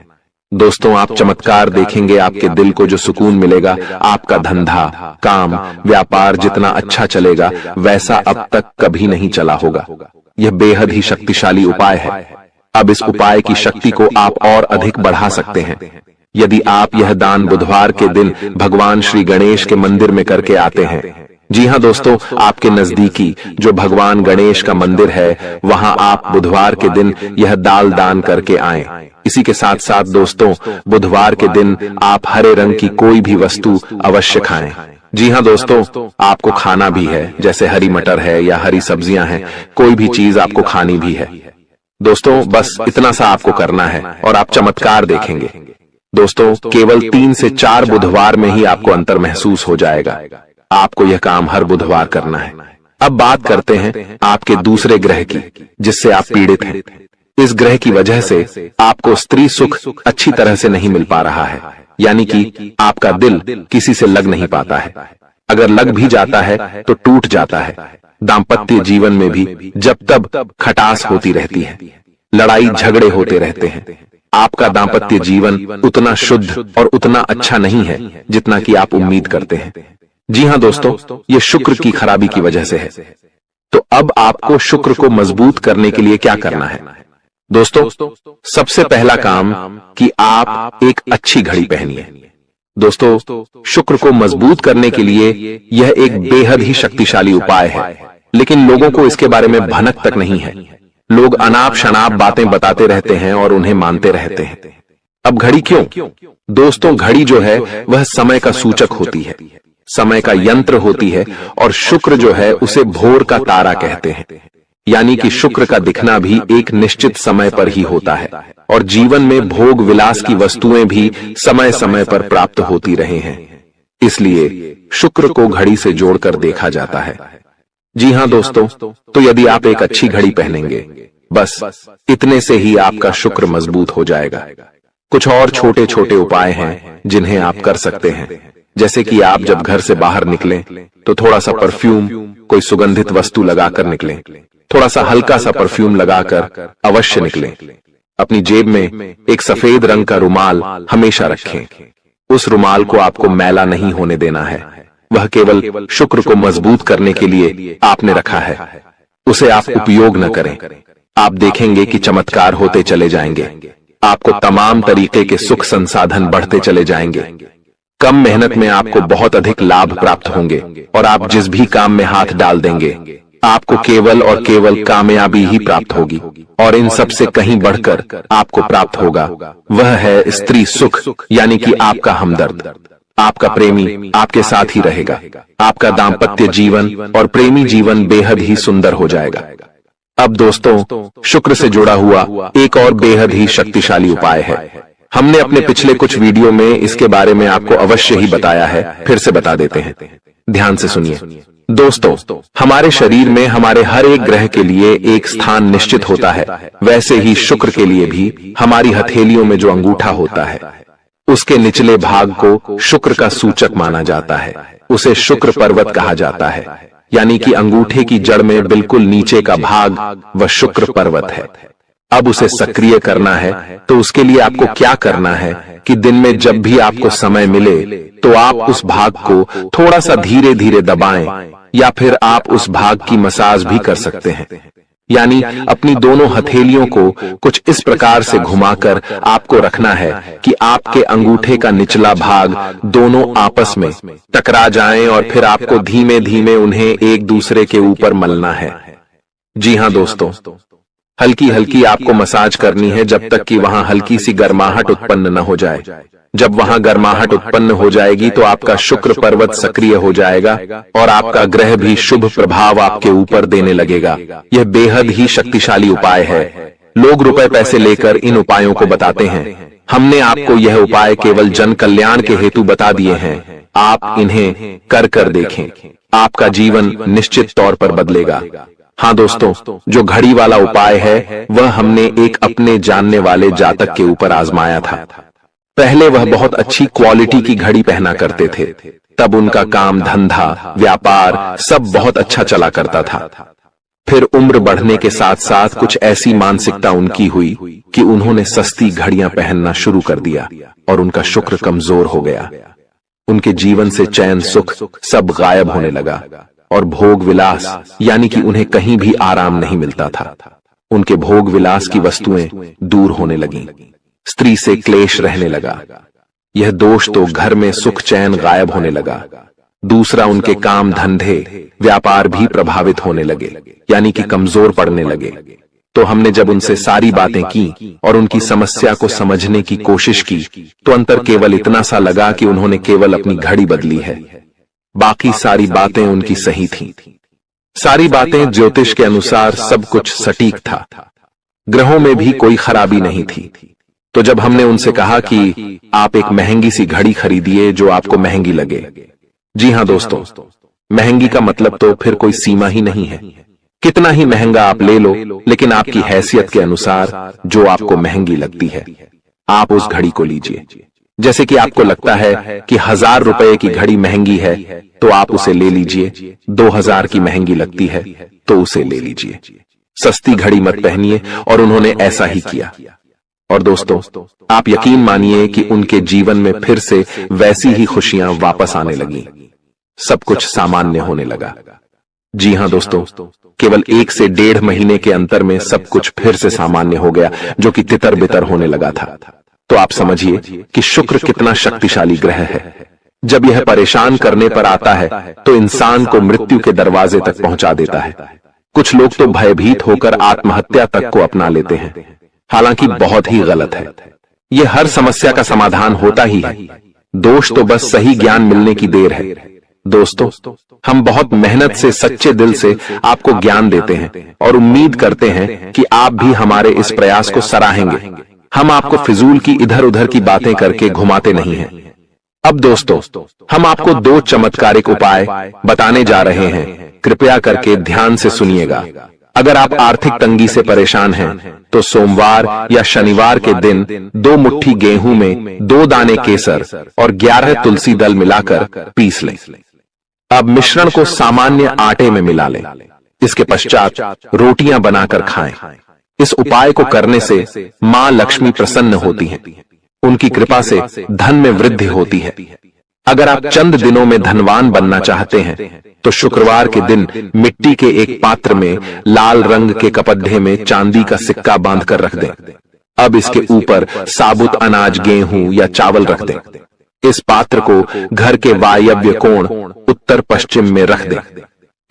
Speaker 2: दोस्तों, आप चमत्कार देखेंगे, आपके दिल को जो सुकून मिलेगा, आपका धंधा, काम, व्यापार जितना अच्छा चलेगा वैसा अब तक कभी नहीं चला होगा। यह बेहद ही शक्तिशाली उपाय है। अब इस उपाय की शक्ति को आप और अधिक बढ़ा सकते हैं यदि आप यह दान बुधवार के दिन भगवान श्री गणेश के मंदिर में करके आते हैं। जी हां दोस्तों, आपके नजदीकी जो भगवान गणेश का मंदिर है वहां आप बुधवार के दिन यह दाल दान करके आएं। इसी के साथ साथ दोस्तों, बुधवार के दिन आप हरे रंग की कोई भी वस्तु अवश्य खाएं। जी हां दोस्तों, आपको खाना भी है, जैसे हरी मटर है या हरी सब्जियां हैं, कोई भी चीज आपको खानी भी है। दोस्तों बस इतना सा आपको करना है और आप चमत्कार देखेंगे। दोस्तों केवल 3 से 4 बुधवार में ही आपको अंतर महसूस हो जाएगा। आपको यह काम हर बुधवार करना है। अब बात करते हैं आपके दूसरे ग्रह की, जिससे आप पीड़ित हैं। इस ग्रह की वजह से आपको स्त्री सुख अच्छी तरह से नहीं मिल पा रहा है, यानी कि आपका दिल किसी से लग नहीं पाता है। अगर लग भी जाता है तो टूट जाता है। दाम्पत्य जीवन में भी जब तब खटास होती रहती है, लड़ाई झगड़े होते रहते हैं। आपका दाम्पत्य जीवन उतना शुद्ध और उतना अच्छा नहीं है जितना कि आप उम्मीद करते हैं। जी हां दोस्तों, ये शुक्र की खराबी की वजह से है। तो अब आपको शुक्र को मजबूत करने के लिए क्या करना है? दोस्तों सबसे पहला काम कि आप एक अच्छी घड़ी पहनिए। दोस्तों शुक्र को मजबूत करने के लिए यह एक बेहद ही शक्तिशाली उपाय है, लेकिन लोगों को इसके बारे में भनक तक नहीं है। लोग अनाप शनाप बातें बताते रहते हैं और उन्हें मानते रहते हैं। अब घड़ी क्यों? दोस्तों घड़ी जो है वह समय का सूचक होती है, समय का यंत्र होती है, और शुक्र जो है उसे भोर का तारा कहते हैं। यानी कि शुक्र का दिखना भी एक निश्चित समय पर ही होता है, और जीवन में भोग विलास की वस्तुएं भी समय समय पर प्राप्त होती रहे हैं। इसलिए शुक्र को घड़ी से जोड़कर देखा जाता है। जी हां दोस्तों, तो यदि आप एक अच्छी घड़ी पहनेंगे, बस इतने से ही आपका शुक्र मजबूत हो जाएगा। कुछ और छोटे छोटे उपाय हैं जिन्हें आप कर सकते हैं, जैसे कि आप जब घर से बाहर निकलें तो थोड़ा सा परफ्यूम, कोई सुगंधित वस्तु लगाकर निकलें। थोड़ा सा हल्का सा परफ्यूम लगाकर अवश्य निकलें। अपनी जेब में एक सफेद रंग का रुमाल हमेशा रखें। उस रुमाल को आपको मैला नहीं होने देना है, वह केवल शुक्र को मजबूत करने के लिए आपने रखा है। उसे आप उपयोग न करें। आप देखेंगे कि चमत्कार होते चले जाएंगे। आपको तमाम तरीके के सुख संसाधन बढ़ते चले जाएंगे। कम मेहनत में आपको बहुत अधिक लाभ प्राप्त होंगे, और आप जिस भी काम में हाथ डाल देंगे आपको केवल और केवल कामयाबी ही प्राप्त होगी। और इन सब से कहीं बढ़कर आपको प्राप्त होगा वह है स्त्री सुख, यानी कि आपका हमदर्द। आपका प्रेमी आपके साथ ही रहेगा। आपका दाम्पत्य जीवन और प्रेमी जीवन बेहद ही सुंदर हो जाएगा। अब दोस्तों शुक्र से जुड़ा हुआ एक और बेहद ही शक्तिशाली उपाय है। हमने अपने पिछले कुछ वीडियो में इसके बारे में आपको अवश्य ही बताया है, फिर से बता देते हैं। ध्यान से सुनिए। दोस्तों हमारे शरीर में हमारे हर एक ग्रह के लिए एक स्थान निश्चित होता है। वैसे ही शुक्र के लिए भी हमारी हथेलियों में जो अंगूठा होता है उसके निचले भाग को शुक्र का सूचक माना जाता है। उसे शुक्र पर्वत कहा जाता है, यानी कि अंगूठे की जड़ में बिल्कुल नीचे का भाग वह शुक्र पर्वत है। अब उसे सक्रिय करना है तो उसके लिए आपको क्या करना है कि दिन में जब भी आपको समय मिले तो आप उस भाग को थोड़ा सा धीरे धीरे दबाएं, या फिर आप उस भाग की मसाज भी कर सकते हैं। यानी अपनी दोनों हथेलियों को कुछ इस प्रकार से घुमाकर आपको रखना है कि आपके अंगूठे का निचला भाग दोनों आपस में टकरा जाएं, और फिर आपको धीमे धीमे उन्हें एक दूसरे के ऊपर मलना है। जी हां दोस्तों, हल्की हल्की आपको मसाज करनी है जब तक कि वहां हल्की सी गर्माहट उत्पन्न न हो जाए। जब वहां गर्माहट उत्पन्न हो जाएगी तो आपका शुक्र पर्वत सक्रिय हो जाएगा और आपका ग्रह भी शुभ प्रभाव आपके ऊपर देने लगेगा। यह बेहद ही शक्तिशाली उपाय है। लोग रुपए पैसे लेकर इन उपायों को बताते हैं। हमने आपको यह उपाय केवल जन कल्याण के हेतु बता दिए हैं। आप इन्हें कर कर देखें, आपका जीवन निश्चित तौर पर बदलेगा। हाँ दोस्तों, जो घड़ी वाला उपाय है वह हमने एक अपने जानने वाले जातक के ऊपर आजमाया था। पहले वह बहुत अच्छी क्वालिटी की घड़ी पहना करते थे, तब उनका काम धंधा व्यापार सब बहुत अच्छा चला करता था। फिर उम्र बढ़ने के साथ साथ कुछ ऐसी मानसिकता उनकी हुई कि उन्होंने सस्ती घड़ियां पहनना शुरू कर दिया और उनका शुक्र कमजोर हो गया। उनके जीवन से चैन सुख सब गायब होने लगा और भोग विलास यानी कि उन्हें कहीं भी आराम नहीं मिलता था। उनके भोग विलास की वस्तुएं दूर होने लगीं। स्त्री से क्लेश रहने लगा। यह दोष तो घर में सुख चैन गायब होने लगा। दूसरा, उनके काम धंधे व्यापार भी प्रभावित होने लगे, यानी कि कमजोर पड़ने लगे। तो हमने जब उनसे सारी बातें की और उनकी समस्या को समझने की कोशिश की तो अंतर केवल इतना सा लगा कि उन्होंने केवल अपनी घड़ी बदली है, बाकी सारी बातें उनकी सही थीं। सारी बातें ज्योतिष के अनुसार सब कुछ सटीक था। ग्रहों में भी कोई खराबी नहीं थी। तो जब हमने उनसे कहा कि आप एक महंगी सी घड़ी खरीदिए जो आपको महंगी लगे। जी हां दोस्तों, महंगी का मतलब तो फिर कोई सीमा ही नहीं है। कितना ही महंगा आप ले लो, लेकिन आपकी हैसियत के अनुसार जो आपको महंगी लगती है आप उस घड़ी को लीजिए। जैसे कि आपको लगता है कि 1000 रुपए की घड़ी महंगी है तो आप उसे ले लीजिए, 2000 की महंगी लगती है तो उसे ले लीजिए। सस्ती घड़ी मत पहनिए, और उन्होंने ऐसा ही किया। और दोस्तों, आप यकीन मानिए कि उनके जीवन में फिर से वैसी ही खुशियां वापस आने लगी। सब कुछ सामान्य होने लगा। जी हां दोस्तों, केवल 1 से 1.5 महीने के अंतर में सब कुछ फिर से सामान्य हो गया, जो कि तितर बितर होने लगा था। तो आप समझिए कि शुक्र कितना शक्तिशाली ग्रह है। जब यह परेशान करने पर आता है तो इंसान को मृत्यु के दरवाजे तक पहुंचा देता है। कुछ लोग तो भयभीत होकर आत्महत्या तक को अपना लेते हैं, हालांकि बहुत ही गलत है। यह हर समस्या का समाधान होता ही है। दोष तो बस सही ज्ञान मिलने की देर है। दोस्तों, हम बहुत मेहनत से सच्चे दिल से आपको ज्ञान देते हैं और उम्मीद करते हैं कि आप भी हमारे इस प्रयास को सराहेंगे। हम आपको फिजूल की इधर उधर की बातें करके घुमाते नहीं हैं। अब दोस्तों, हम आपको 2 चमत्कारिक उपाय बताने जा रहे हैं। कृपया करके ध्यान से सुनिएगा। अगर आप आर्थिक तंगी से परेशान हैं तो सोमवार या शनिवार के दिन 2 मुट्ठी गेहूं में 2 दाने केसर और 11 तुलसी दल मिलाकर पीस लें। अब मिश्रण को सामान्य आटे में मिला लें। इसके पश्चात रोटियां बनाकर खाएं। इस उपाय को करने से मां लक्ष्मी प्रसन्न होती हैं। उनकी कृपा से धन में वृद्धि होती है। अगर आप चंद दिनों में धनवान बनना चाहते हैं तो शुक्रवार के दिन मिट्टी के एक पात्र में लाल रंग के कपड्ढे में चांदी का सिक्का बांधकर रख दें। अब इसके ऊपर साबुत अनाज, गेहूं या चावल रख दें। इस पात्र को घर के वायव्य कोण उत्तर पश्चिम में रख दें।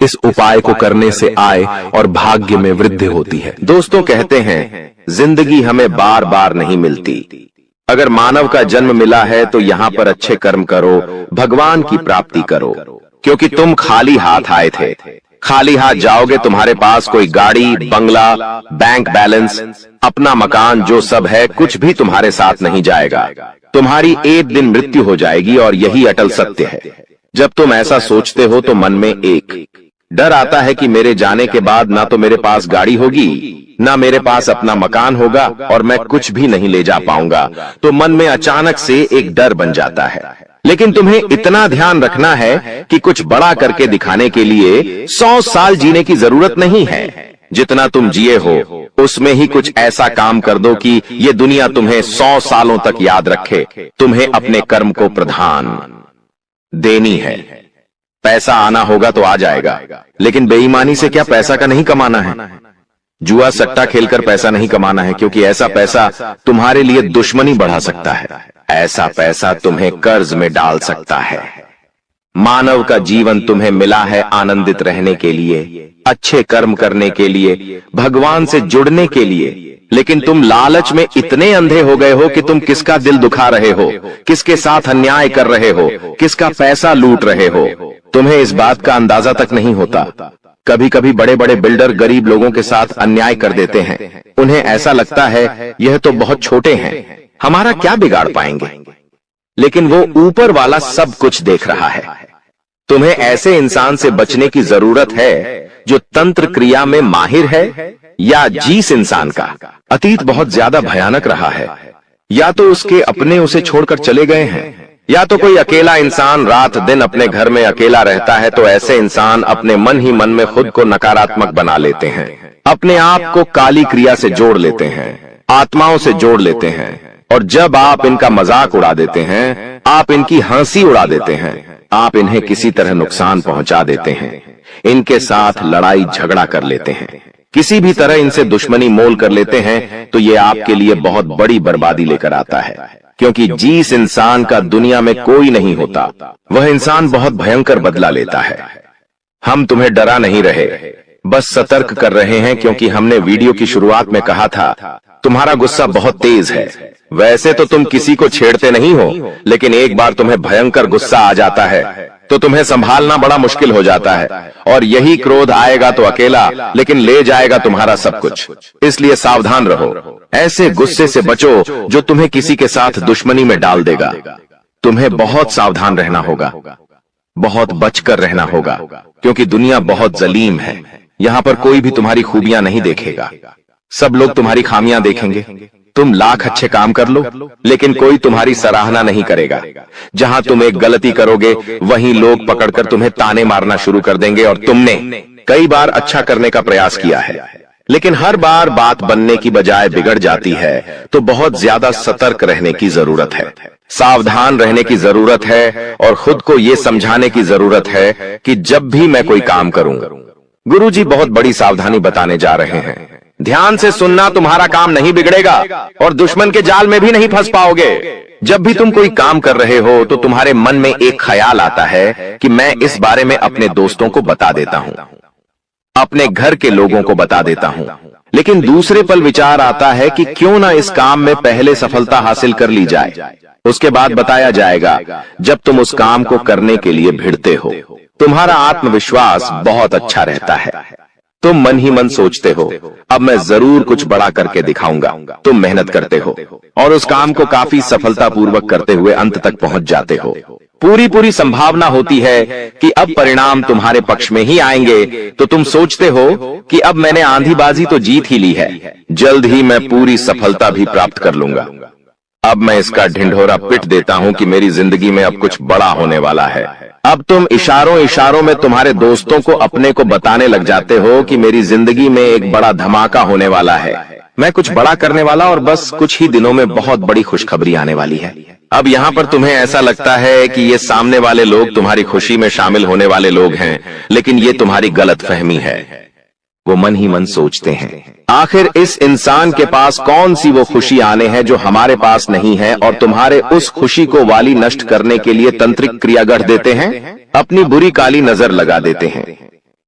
Speaker 2: इस उपाय को करने से आय और भाग्य में वृद्धि होती है।
Speaker 3: दोस्तों, कहते हैं जिंदगी हमें बार बार नहीं मिलती। अगर मानव का जन्म मिला है तो यहाँ पर अच्छे कर्म करो, भगवान की प्राप्ति करो, क्योंकि तुम खाली हाथ आए थे। खाली हाथ जाओगे, तुम्हारे पास कोई गाड़ी, बंगला, बैंक बैलेंस, अपना मकान, जो सब है कुछ भी तुम्हारे साथ नहीं जाएगा। तुम्हारी एक दिन मृत्यु हो जाएगी और यही अटल सत्य है। जब तुम ऐसा सोचते हो तो मन में एक डर आता है कि मेरे जाने के बाद ना तो मेरे पास गाड़ी होगी, ना मेरे पास अपना मकान होगा और मैं कुछ भी नहीं ले जा पाऊंगा। तो मन में अचानक से एक डर बन जाता है। लेकिन तुम्हें इतना ध्यान रखना है कि कुछ बड़ा करके दिखाने के लिए 100 साल जीने की जरूरत नहीं है। जितना तुम जिए हो उसमें ही कुछ ऐसा काम कर दो कि ये दुनिया तुम्हें 100 सालों तक याद रखे। तुम्हें अपने कर्म को प्रधान देनी है। पैसा आना होगा तो आ जाएगा, लेकिन बेईमानी से क्या पैसा का नहीं कमाना है। जुआ सट्टा खेलकर पैसा नहीं कमाना है, क्योंकि ऐसा पैसा तुम्हारे लिए दुश्मनी बढ़ा सकता है। ऐसा पैसा तुम्हें कर्ज में डाल सकता है। मानव का जीवन तुम्हें मिला है आनंदित रहने के लिए, अच्छे कर्म करने के लिए, भगवान से जुड़ने के लिए। लेकिन तुम लालच में इतने अंधे हो गए हो कि तुम किसका दिल दुखा रहे हो, किसके साथ अन्याय कर रहे हो, किसका पैसा लूट रहे हो। तुम्हें इस बात का अंदाजा तक नहीं होता। कभी कभी बड़े बड़े बिल्डर गरीब लोगों के साथ अन्याय कर देते हैं। उन्हें ऐसा लगता है यह तो बहुत छोटे हैं, हमारा क्या बिगाड़ पाएंगे। लेकिन वो ऊपर वाला सब कुछ देख रहा है। तुम्हें ऐसे इंसान से बचने की जरूरत है जो तंत्र क्रिया में माहिर है, या जिस इंसान का अतीत बहुत ज्यादा भयानक रहा है, या तो उसके अपने उसे छोड़कर चले गए हैं, या तो कोई अकेला इंसान रात दिन अपने घर में अकेला रहता है। तो ऐसे इंसान अपने मन ही मन में खुद को नकारात्मक बना लेते हैं, अपने आप को काली क्रिया से जोड़ लेते हैं, आत्माओं से जोड़ लेते हैं। और जब आप इनका मजाक उड़ा देते हैं, आप इनकी हंसी उड़ा देते हैं, आप इन्हें किसी तरह नुकसान पहुंचा देते हैं, इनके साथ लड़ाई झगड़ा कर लेते हैं, किसी भी तरह इनसे दुश्मनी मोल कर लेते हैं, तो ये आपके लिए बहुत बड़ी बर्बादी लेकर आता है। क्योंकि जिस इंसान का दुनिया में कोई नहीं होता, वह इंसान बहुत भयंकर बदला लेता है। हम तुम्हें डरा नहीं रहे, बस सतर्क कर रहे हैं, क्योंकि हमने वीडियो की शुरुआत में कहा था तुम्हारा गुस्सा बहुत तेज है। वैसे तो तुम किसी को छेड़ते नहीं हो, लेकिन एक बार तुम्हें भयंकर गुस्सा आ जाता है तो तुम्हें संभालना बड़ा मुश्किल हो जाता है, और यही क्रोध आएगा तो अकेला, लेकिन ले जाएगा तुम्हारा सब कुछ। इसलिए सावधान रहो, ऐसे गुस्से से बचो जो तुम्हें किसी के साथ दुश्मनी में डाल देगा। तुम्हें बहुत सावधान रहना होगा, बहुत बचकर रहना होगा, क्योंकि दुनिया बहुत जलीम है। यहाँ पर कोई भी तुम्हारी खूबियां नहीं देखेगा, सब लोग तुम्हारी खामियां देखेंगे। तुम लाख अच्छे काम कर लो, लेकिन कोई तुम्हारी सराहना नहीं करेगा। जहां तुम एक गलती करोगे, वहीं लोग पकड़कर तुम्हें ताने मारना शुरू कर देंगे। और तुमने कई बार अच्छा करने का प्रयास किया है, लेकिन हर बार बात बनने की बजाय बिगड़ जाती है। तो बहुत ज्यादा सतर्क रहने की जरूरत है, सावधान रहने की जरूरत है, और खुद को यह समझाने की जरूरत है कि जब भी मैं कोई काम करूं, गुरुजी बहुत बड़ी सावधानी बताने जा रहे हैं। ध्यान से सुनना, तुम्हारा काम नहीं बिगड़ेगा और दुश्मन के जाल में भी नहीं फंस पाओगे। जब भी तुम कोई काम कर रहे हो तो तुम्हारे मन में एक ख्याल आता है कि मैं इस बारे में अपने दोस्तों को बता देता हूं, अपने घर के लोगों को बता देता हूं। लेकिन दूसरे पल विचार आता है कि क्यों ना इस काम में पहले सफलता हासिल कर ली जाए, उसके बाद बताया जाएगा। जब तुम उस काम को करने के लिए भिड़ते हो, तुम्हारा आत्मविश्वास बहुत अच्छा रहता है। तुम मन ही मन सोचते हो, अब मैं जरूर कुछ बड़ा करके दिखाऊंगा। तुम मेहनत करते हो और उस काम को काफी सफलतापूर्वक करते हुए अंत तक पहुंच जाते हो। पूरी संभावना होती है कि अब परिणाम तुम्हारे पक्ष में ही आएंगे, तो तुम सोचते हो कि अब मैंने आंधीबाजी तो जीत ही ली है, जल्द ही मैं पूरी सफलता भी प्राप्त कर लूंगा। अब मैं इसका ढिंढोरा पिट देता हूं कि मेरी जिंदगी में अब कुछ बड़ा होने वाला है। अब तुम इशारों में तुम्हारे दोस्तों को अपने को बताने लग जाते हो कि मेरी जिंदगी में एक बड़ा धमाका होने वाला है, मैं कुछ बड़ा करने वाला, और बस कुछ ही दिनों में बहुत बड़ी खुशखबरी आने वाली है। अब यहाँ पर तुम्हें ऐसा लगता है कि ये सामने वाले लोग तुम्हारी खुशी में शामिल होने वाले लोग हैं, लेकिन ये तुम्हारी गलतफहमी है। वो मन ही मन सोचते हैं, आखिर इस इंसान के पास कौन सी वो खुशी आने हैं जो हमारे पास नहीं है, और तुम्हारे उस खुशी को वाली नष्ट करने के लिए तंत्रिक क्रिया गढ़ देते हैं, अपनी बुरी काली नजर लगा देते हैं।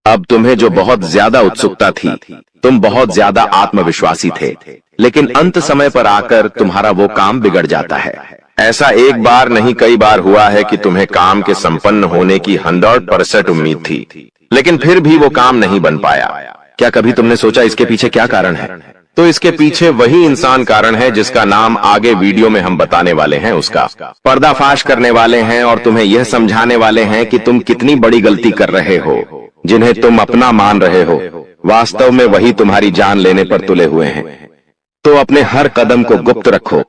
Speaker 3: अब तुम्हें जो बहुत ज्यादा उत्सुकता थी, तुम बहुत ज्यादा आत्मविश्वासी थे, लेकिन अंत समय पर आकर तुम्हारा वो काम बिगड़ जाता है। ऐसा एक बार नहीं कई बार हुआ है कि तुम्हें काम के संपन्न होने की 100% उम्मीद थी, लेकिन फिर भी वो काम नहीं बन पाया। क्या कभी तुमने सोचा इसके पीछे क्या कारण है? तो इसके पीछे वही इंसान कारण है जिसका नाम आगे वीडियो में हम बताने वाले हैं। उसका पर्दाफाश करने वाले हैं और तुम्हें यह समझाने वाले हैं कि तुम कितनी बड़ी गलती कर रहे हो। जिन्हें तुम अपना मान रहे हो, वास्तव में वही तुम्हारी जान लेने पर तुले हुए हैं। तो अपने हर कदम को गुप्त रखो।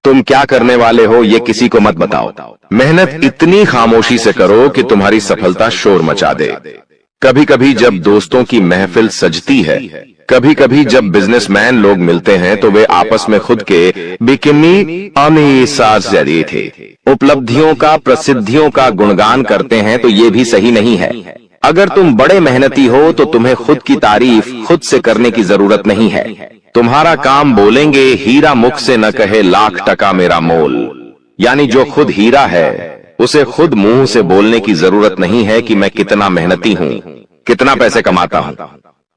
Speaker 3: तुम क्या करने वाले हो ये किसी को मत बताओ। मेहनत इतनी खामोशी से करो कि तुम्हारी सफलता शोर मचा दे। कभी कभी जब दोस्तों की महफिल सजती है, कभी कभी जब बिजनेसमैन लोग मिलते हैं, तो वे आपस में खुद के बिकिनी अमीसाज़री थे उपलब्धियों का, प्रसिद्धियों का गुणगान करते हैं, तो ये भी सही नहीं है। अगर तुम बड़े मेहनती हो तो तुम्हें खुद की तारीफ खुद से करने की जरूरत नहीं है। तुम्हारा काम बोलेंगे, हीरा मुख से न कहे लाख टका मेरा मोल। यानी जो खुद हीरा है उसे खुद मुंह से बोलने की जरूरत नहीं है कि मैं कितना मेहनती हूं, कितना पैसे कमाता हूं।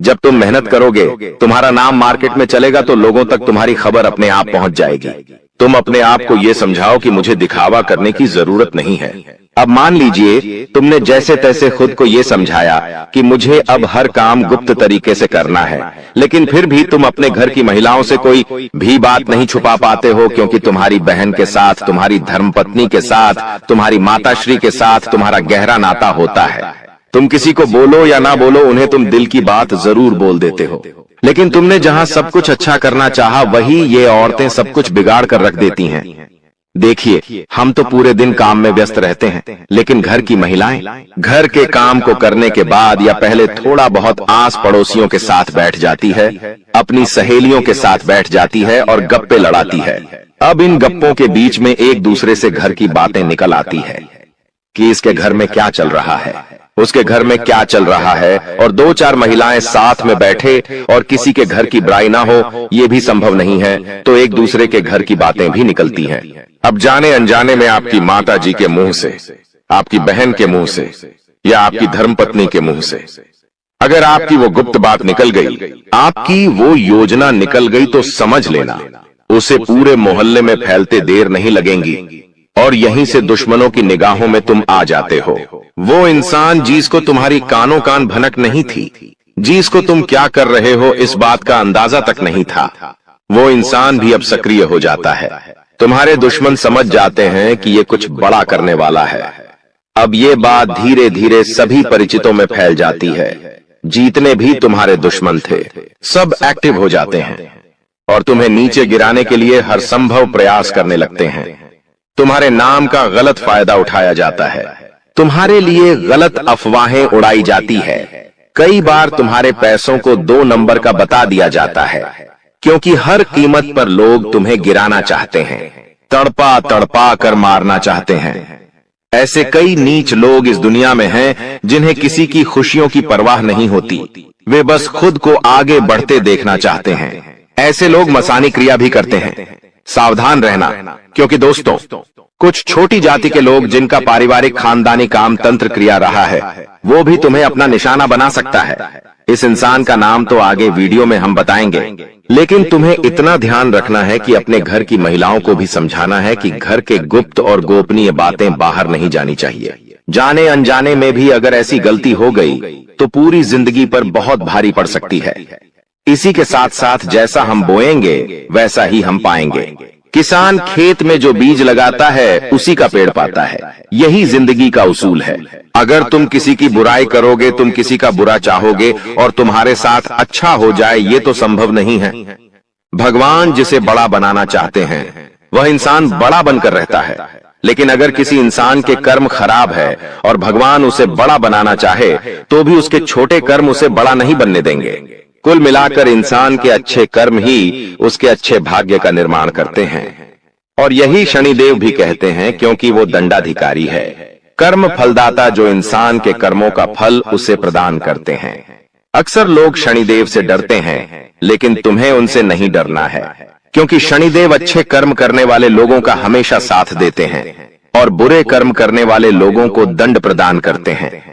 Speaker 3: जब तुम मेहनत करोगे, तुम्हारा नाम मार्केट में चलेगा, तो लोगों तक तुम्हारी खबर अपने आप पहुंच जाएगी। तुम अपने आप को यह समझाओ कि मुझे दिखावा करने की जरूरत नहीं है। अब मान लीजिए तुमने जैसे तैसे खुद को यह समझाया कि मुझे अब हर काम गुप्त तरीके से करना है, लेकिन फिर भी तुम अपने घर की महिलाओं से कोई भी बात नहीं छुपा पाते हो, क्योंकि तुम्हारी बहन के साथ, तुम्हारी धर्मपत्नी के साथ, तुम्हारी माताश्री के साथ तुम्हारा गहरा नाता होता है। तुम किसी को बोलो या ना बोलो, उन्हें तुम दिल की बात जरूर बोल देते हो। लेकिन तुमने जहां सब कुछ अच्छा करना चाहा, वही ये औरतें सब कुछ बिगाड़ कर रख देती हैं। देखिए, हम तो पूरे दिन काम में व्यस्त रहते हैं, लेकिन घर की महिलाएं घर के काम को करने के बाद या पहले थोड़ा बहुत आस पड़ोसियों के साथ बैठ जाती है, अपनी सहेलियों के साथ बैठ जाती है और गप्पे लड़ाती है। अब इन गप्पों के बीच में एक दूसरे से घर की बातें निकल आती है कि इसके घर में क्या चल रहा है, उसके घर में क्या चल रहा है, और दो चार महिलाएं साथ में बैठे और किसी के घर की बुराई ना हो, ये भी संभव नहीं है, तो एक दूसरे के घर की बातें भी निकलती हैं। अब जाने अनजाने में आपकी माता जी के मुंह से, आपकी बहन के मुंह से, या आपकी धर्मपत्नी के मुंह से अगर आपकी वो गुप्त बात निकल गई, आपकी वो योजना निकल गई, तो समझ लेना उसे पूरे मोहल्ले में फैलते देर नहीं लगेंगी। और यहीं से दुश्मनों की निगाहों में तुम आ जाते हो। वो इंसान जिसको तुम्हारी कानों कान भनक नहीं थी, जिसको तुम क्या कर रहे हो इस बात का अंदाजा तक नहीं था, वो इंसान भी अब सक्रिय हो जाता है। तुम्हारे दुश्मन समझ जाते हैं कि ये कुछ बड़ा करने वाला है। अब ये बात धीरे धीरे सभी परिचितों में फैल जाती है। जितने भी तुम्हारे दुश्मन थे सब एक्टिव हो जाते हैं और तुम्हें नीचे गिराने के लिए हर संभव प्रयास करने लगते हैं। तुम्हारे नाम का गलत फायदा उठाया जाता है, तुम्हारे लिए गलत अफवाहें उड़ाई जाती है। कई बार तुम्हारे पैसों को 2 नंबर का बता दिया जाता है, क्योंकि हर कीमत पर लोग तुम्हें गिराना चाहते हैं, तड़पा तड़पा कर मारना चाहते हैं। ऐसे कई नीच लोग इस दुनिया में हैं जिन्हें किसी की खुशियों की परवाह नहीं होती, वे बस खुद को आगे बढ़ते देखना चाहते हैं। ऐसे लोग मसानी क्रिया भी करते हैं। सावधान रहना, क्योंकि दोस्तों कुछ छोटी जाति के लोग जिनका पारिवारिक खानदानी काम तंत्र क्रिया रहा है, वो भी तुम्हें अपना निशाना बना सकता है। इस इंसान का नाम तो आगे वीडियो में हम बताएंगे, लेकिन तुम्हें इतना ध्यान रखना है कि अपने घर की महिलाओं को भी समझाना है कि घर के गुप्त और गोपनीय बातें बाहर नहीं जानी चाहिए। जाने अनजाने में भी अगर ऐसी गलती हो गई तो पूरी जिंदगी पर बहुत भारी पड़ सकती है। इसी के साथ साथ जैसा हम बोएंगे वैसा ही हम पाएंगे। किसान खेत में जो बीज लगाता है उसी का पेड़ पाता है। यही जिंदगी का उसूल है। अगर तुम किसी की बुराई करोगे, तुम किसी का बुरा चाहोगे और तुम्हारे साथ अच्छा हो जाए, ये तो संभव नहीं है। भगवान जिसे बड़ा बनाना चाहते हैं वह इंसान बड़ा बनकर रहता है, लेकिन अगर किसी इंसान के कर्म खराब है और भगवान उसे बड़ा बनाना चाहे तो भी उसके छोटे कर्म उसे बड़ा नहीं बनने देंगे। कुल मिलाकर इंसान के अच्छे कर्म ही उसके अच्छे भाग्य का निर्माण करते हैं, और यही शनिदेव भी कहते हैं, क्योंकि वो दंडाधिकारी है, कर्म फलदाता, जो इंसान के कर्मों का फल उसे प्रदान करते हैं। अक्सर लोग शनिदेव से डरते हैं, लेकिन तुम्हें उनसे नहीं डरना है, क्योंकि शनिदेव अच्छे कर्म करने वाले लोगों का हमेशा साथ देते हैं और बुरे कर्म करने वाले लोगों को दंड प्रदान करते हैं।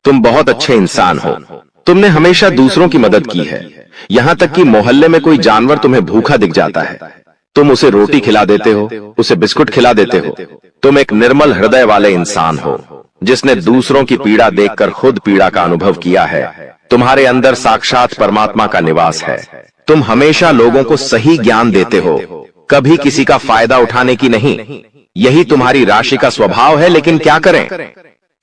Speaker 3: तुम बहुत अच्छे इंसान हो, तुमने हमेशा दूसरों की मदद की है। यहाँ तक कि मोहल्ले में कोई जानवर तुम्हें भूखा दिख जाता है, तुम उसे रोटी खिला देते हो, उसे बिस्कुट खिला देते हो। तुम एक निर्मल हृदय वाले इंसान हो, जिसने दूसरों की पीड़ा देखकर खुद पीड़ा का अनुभव किया है। तुम्हारे अंदर साक्षात परमात्मा का निवास है। तुम हमेशा लोगों को सही ज्ञान देते हो, कभी किसी का फायदा उठाने की नहीं। यही तुम्हारी राशि का स्वभाव है, लेकिन क्या करें,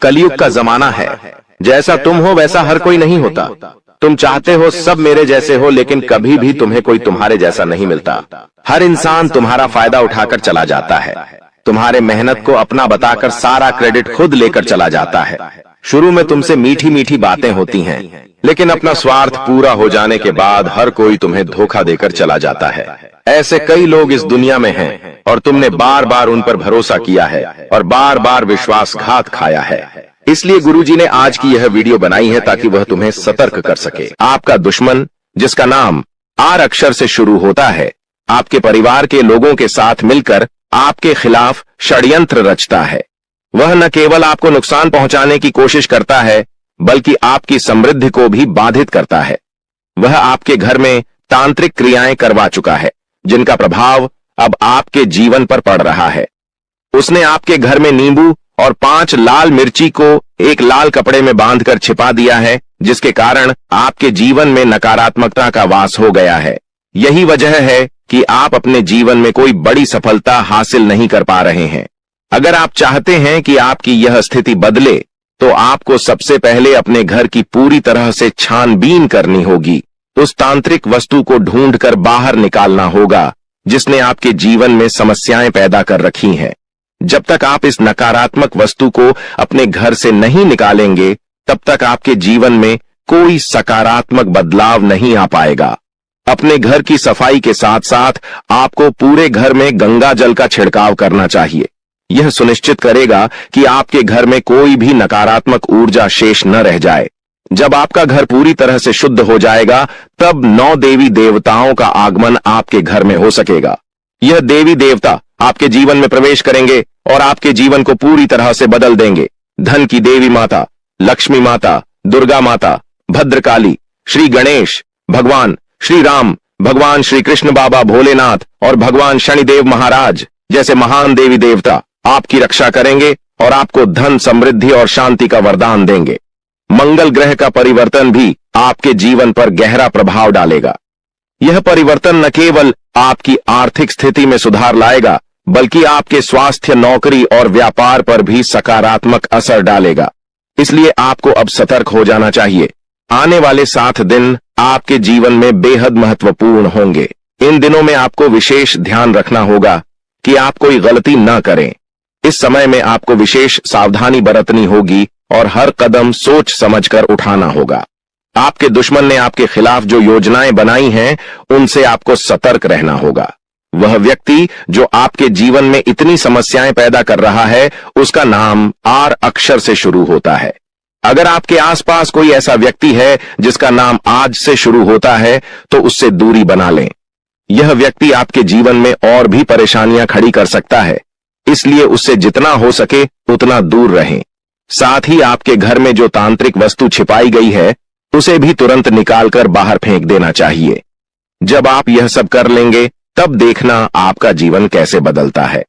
Speaker 3: कलयुग का जमाना है। जैसा तुम हो वैसा हर कोई नहीं होता। तुम चाहते हो सब मेरे जैसे हो, लेकिन कभी भी तुम्हें कोई तुम्हारे जैसा नहीं मिलता। हर इंसान तुम्हारा फायदा उठाकर चला जाता है, तुम्हारे मेहनत को अपना बताकर सारा क्रेडिट खुद लेकर चला जाता है। शुरू में तुमसे मीठी मीठी बातें होती हैं, लेकिन अपना स्वार्थ पूरा हो जाने के बाद हर कोई तुम्हें धोखा देकर चला जाता है। ऐसे कई लोग इस दुनिया में हैं और तुमने बार बार उन पर भरोसा किया है और बार बार विश्वासघात खाया है। इसलिए गुरुजी ने आज की यह वीडियो बनाई है ताकि वह तुम्हें सतर्क कर सके। आपका दुश्मन, जिसका नाम आर अक्षर से शुरू होता है, आपके परिवार के लोगों के साथ मिलकर आपके खिलाफ षड्यंत्र रचता है। वह न केवल आपको नुकसान पहुंचाने की कोशिश करता है, बल्कि आपकी समृद्धि को भी बाधित करता है। वह आपके घर में तांत्रिक क्रियाएं करवा चुका है, जिनका प्रभाव अब आपके जीवन पर पड़ रहा है। उसने आपके घर में नींबू और 5 लाल मिर्ची को एक लाल कपड़े में बांधकर छिपा दिया है, जिसके कारण आपके जीवन में नकारात्मकता का वास हो गया है। यही वजह है कि आप अपने जीवन में कोई बड़ी सफलता हासिल नहीं कर पा रहे हैं। अगर आप चाहते हैं कि आपकी यह स्थिति बदले, तो आपको सबसे पहले अपने घर की पूरी तरह से छानबीन करनी होगी। उस तांत्रिक वस्तु को ढूंढकर बाहर निकालना होगा जिसने आपके जीवन में समस्याएं पैदा कर रखी हैं। जब तक आप इस नकारात्मक वस्तु को अपने घर से नहीं निकालेंगे, तब तक आपके जीवन में कोई सकारात्मक बदलाव नहीं आ पाएगा। अपने घर की सफाई के साथ साथ आपको पूरे घर में गंगा जल का छिड़काव करना चाहिए। यह सुनिश्चित करेगा कि आपके घर में कोई भी नकारात्मक ऊर्जा शेष न रह जाए। जब आपका घर पूरी तरह से शुद्ध हो जाएगा, तब 9 देवी देवताओं का आगमन आपके घर में हो सकेगा। यह देवी देवता आपके जीवन में प्रवेश करेंगे और आपके जीवन को पूरी तरह से बदल देंगे। धन की देवी माता, लक्ष्मी माता, दुर्गा माता, भद्रकाली, श्री गणेश, भगवान श्री राम, भगवान श्री कृष्ण बाबा भोलेनाथ और भगवान शनिदेव महाराज जैसे महान देवी देवता आपकी रक्षा करेंगे और आपको धन, समृद्धि और शांति का वरदान देंगे। मंगल ग्रह का परिवर्तन भी आपके जीवन पर गहरा प्रभाव डालेगा। यह परिवर्तन न केवल आपकी आर्थिक स्थिति में सुधार लाएगा, बल्कि आपके स्वास्थ्य, नौकरी और व्यापार पर भी सकारात्मक असर डालेगा। इसलिए आपको अब सतर्क हो जाना चाहिए। आने वाले 7 दिन आपके जीवन में बेहद महत्वपूर्ण होंगे। इन दिनों में आपको विशेष ध्यान रखना होगा कि आप कोई गलती न करें। इस समय में आपको विशेष सावधानी बरतनी होगी और हर कदम सोच समझकर उठाना होगा। आपके दुश्मन ने आपके खिलाफ जो योजनाएं बनाई हैं, उनसे आपको सतर्क रहना होगा। वह व्यक्ति जो आपके जीवन में इतनी समस्याएं पैदा कर रहा है, उसका नाम आर अक्षर से शुरू होता है। अगर आपके आसपास कोई ऐसा व्यक्ति है जिसका नाम आज से शुरू होता है, तो उससे दूरी बना लें। यह व्यक्ति आपके जीवन में और भी परेशानियां खड़ी कर सकता है, इसलिए उससे जितना हो सके उतना दूर रहें। साथ ही आपके घर में जो तांत्रिक वस्तु छिपाई गई है, उसे भी तुरंत निकालकर बाहर फेंक देना चाहिए। जब आप यह सब कर लेंगे, तब देखना आपका जीवन कैसे बदलता है।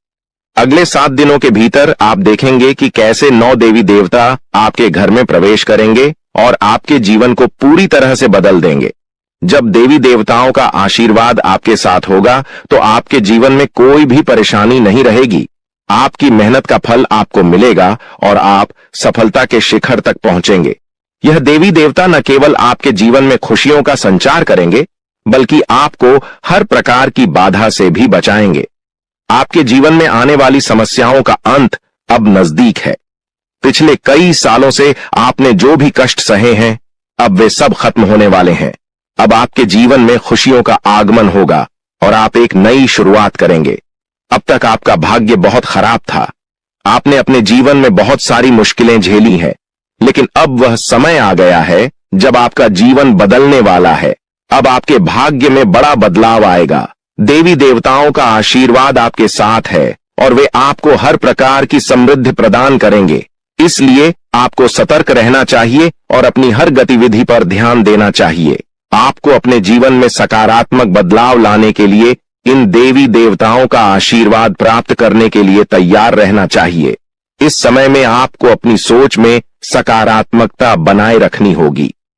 Speaker 3: अगले 7 दिनों के भीतर आप देखेंगे कि कैसे 9 देवी देवता आपके घर में प्रवेश करेंगे और आपके जीवन को पूरी तरह से बदल देंगे। जब देवी देवताओं का आशीर्वाद आपके साथ होगा, तो आपके जीवन में कोई भी परेशानी नहीं रहेगी। आपकी मेहनत का फल आपको मिलेगा और आप सफलता के शिखर तक पहुंचेंगे। यह देवी देवता न केवल आपके जीवन में खुशियों का संचार करेंगे, बल्कि आपको हर प्रकार की बाधा से भी बचाएंगे। आपके जीवन में आने वाली समस्याओं का अंत अब नजदीक है। पिछले कई सालों से आपने जो भी कष्ट सहे हैं, अब वे सब खत्म होने वाले हैं। अब आपके जीवन में खुशियों का आगमन होगा और आप एक नई शुरुआत करेंगे। अब तक आपका भाग्य बहुत खराब था। आपने अपने जीवन में बहुत सारी मुश्किलें झेली हैं, लेकिन अब वह समय आ गया है जब आपका जीवन बदलने वाला है। अब आपके भाग्य में बड़ा बदलाव आएगा। देवी देवताओं का आशीर्वाद आपके साथ है और वे आपको हर प्रकार की समृद्धि प्रदान करेंगे। इसलिए आपको सतर्क रहना चाहिए और अपनी हर गतिविधि पर ध्यान देना चाहिए। आपको अपने जीवन में सकारात्मक बदलाव लाने के लिए इन देवी देवताओं का आशीर्वाद प्राप्त करने के लिए तैयार रहना चाहिए। इस समय में आपको अपनी सोच में सकारात्मकता बनाए रखनी होगी।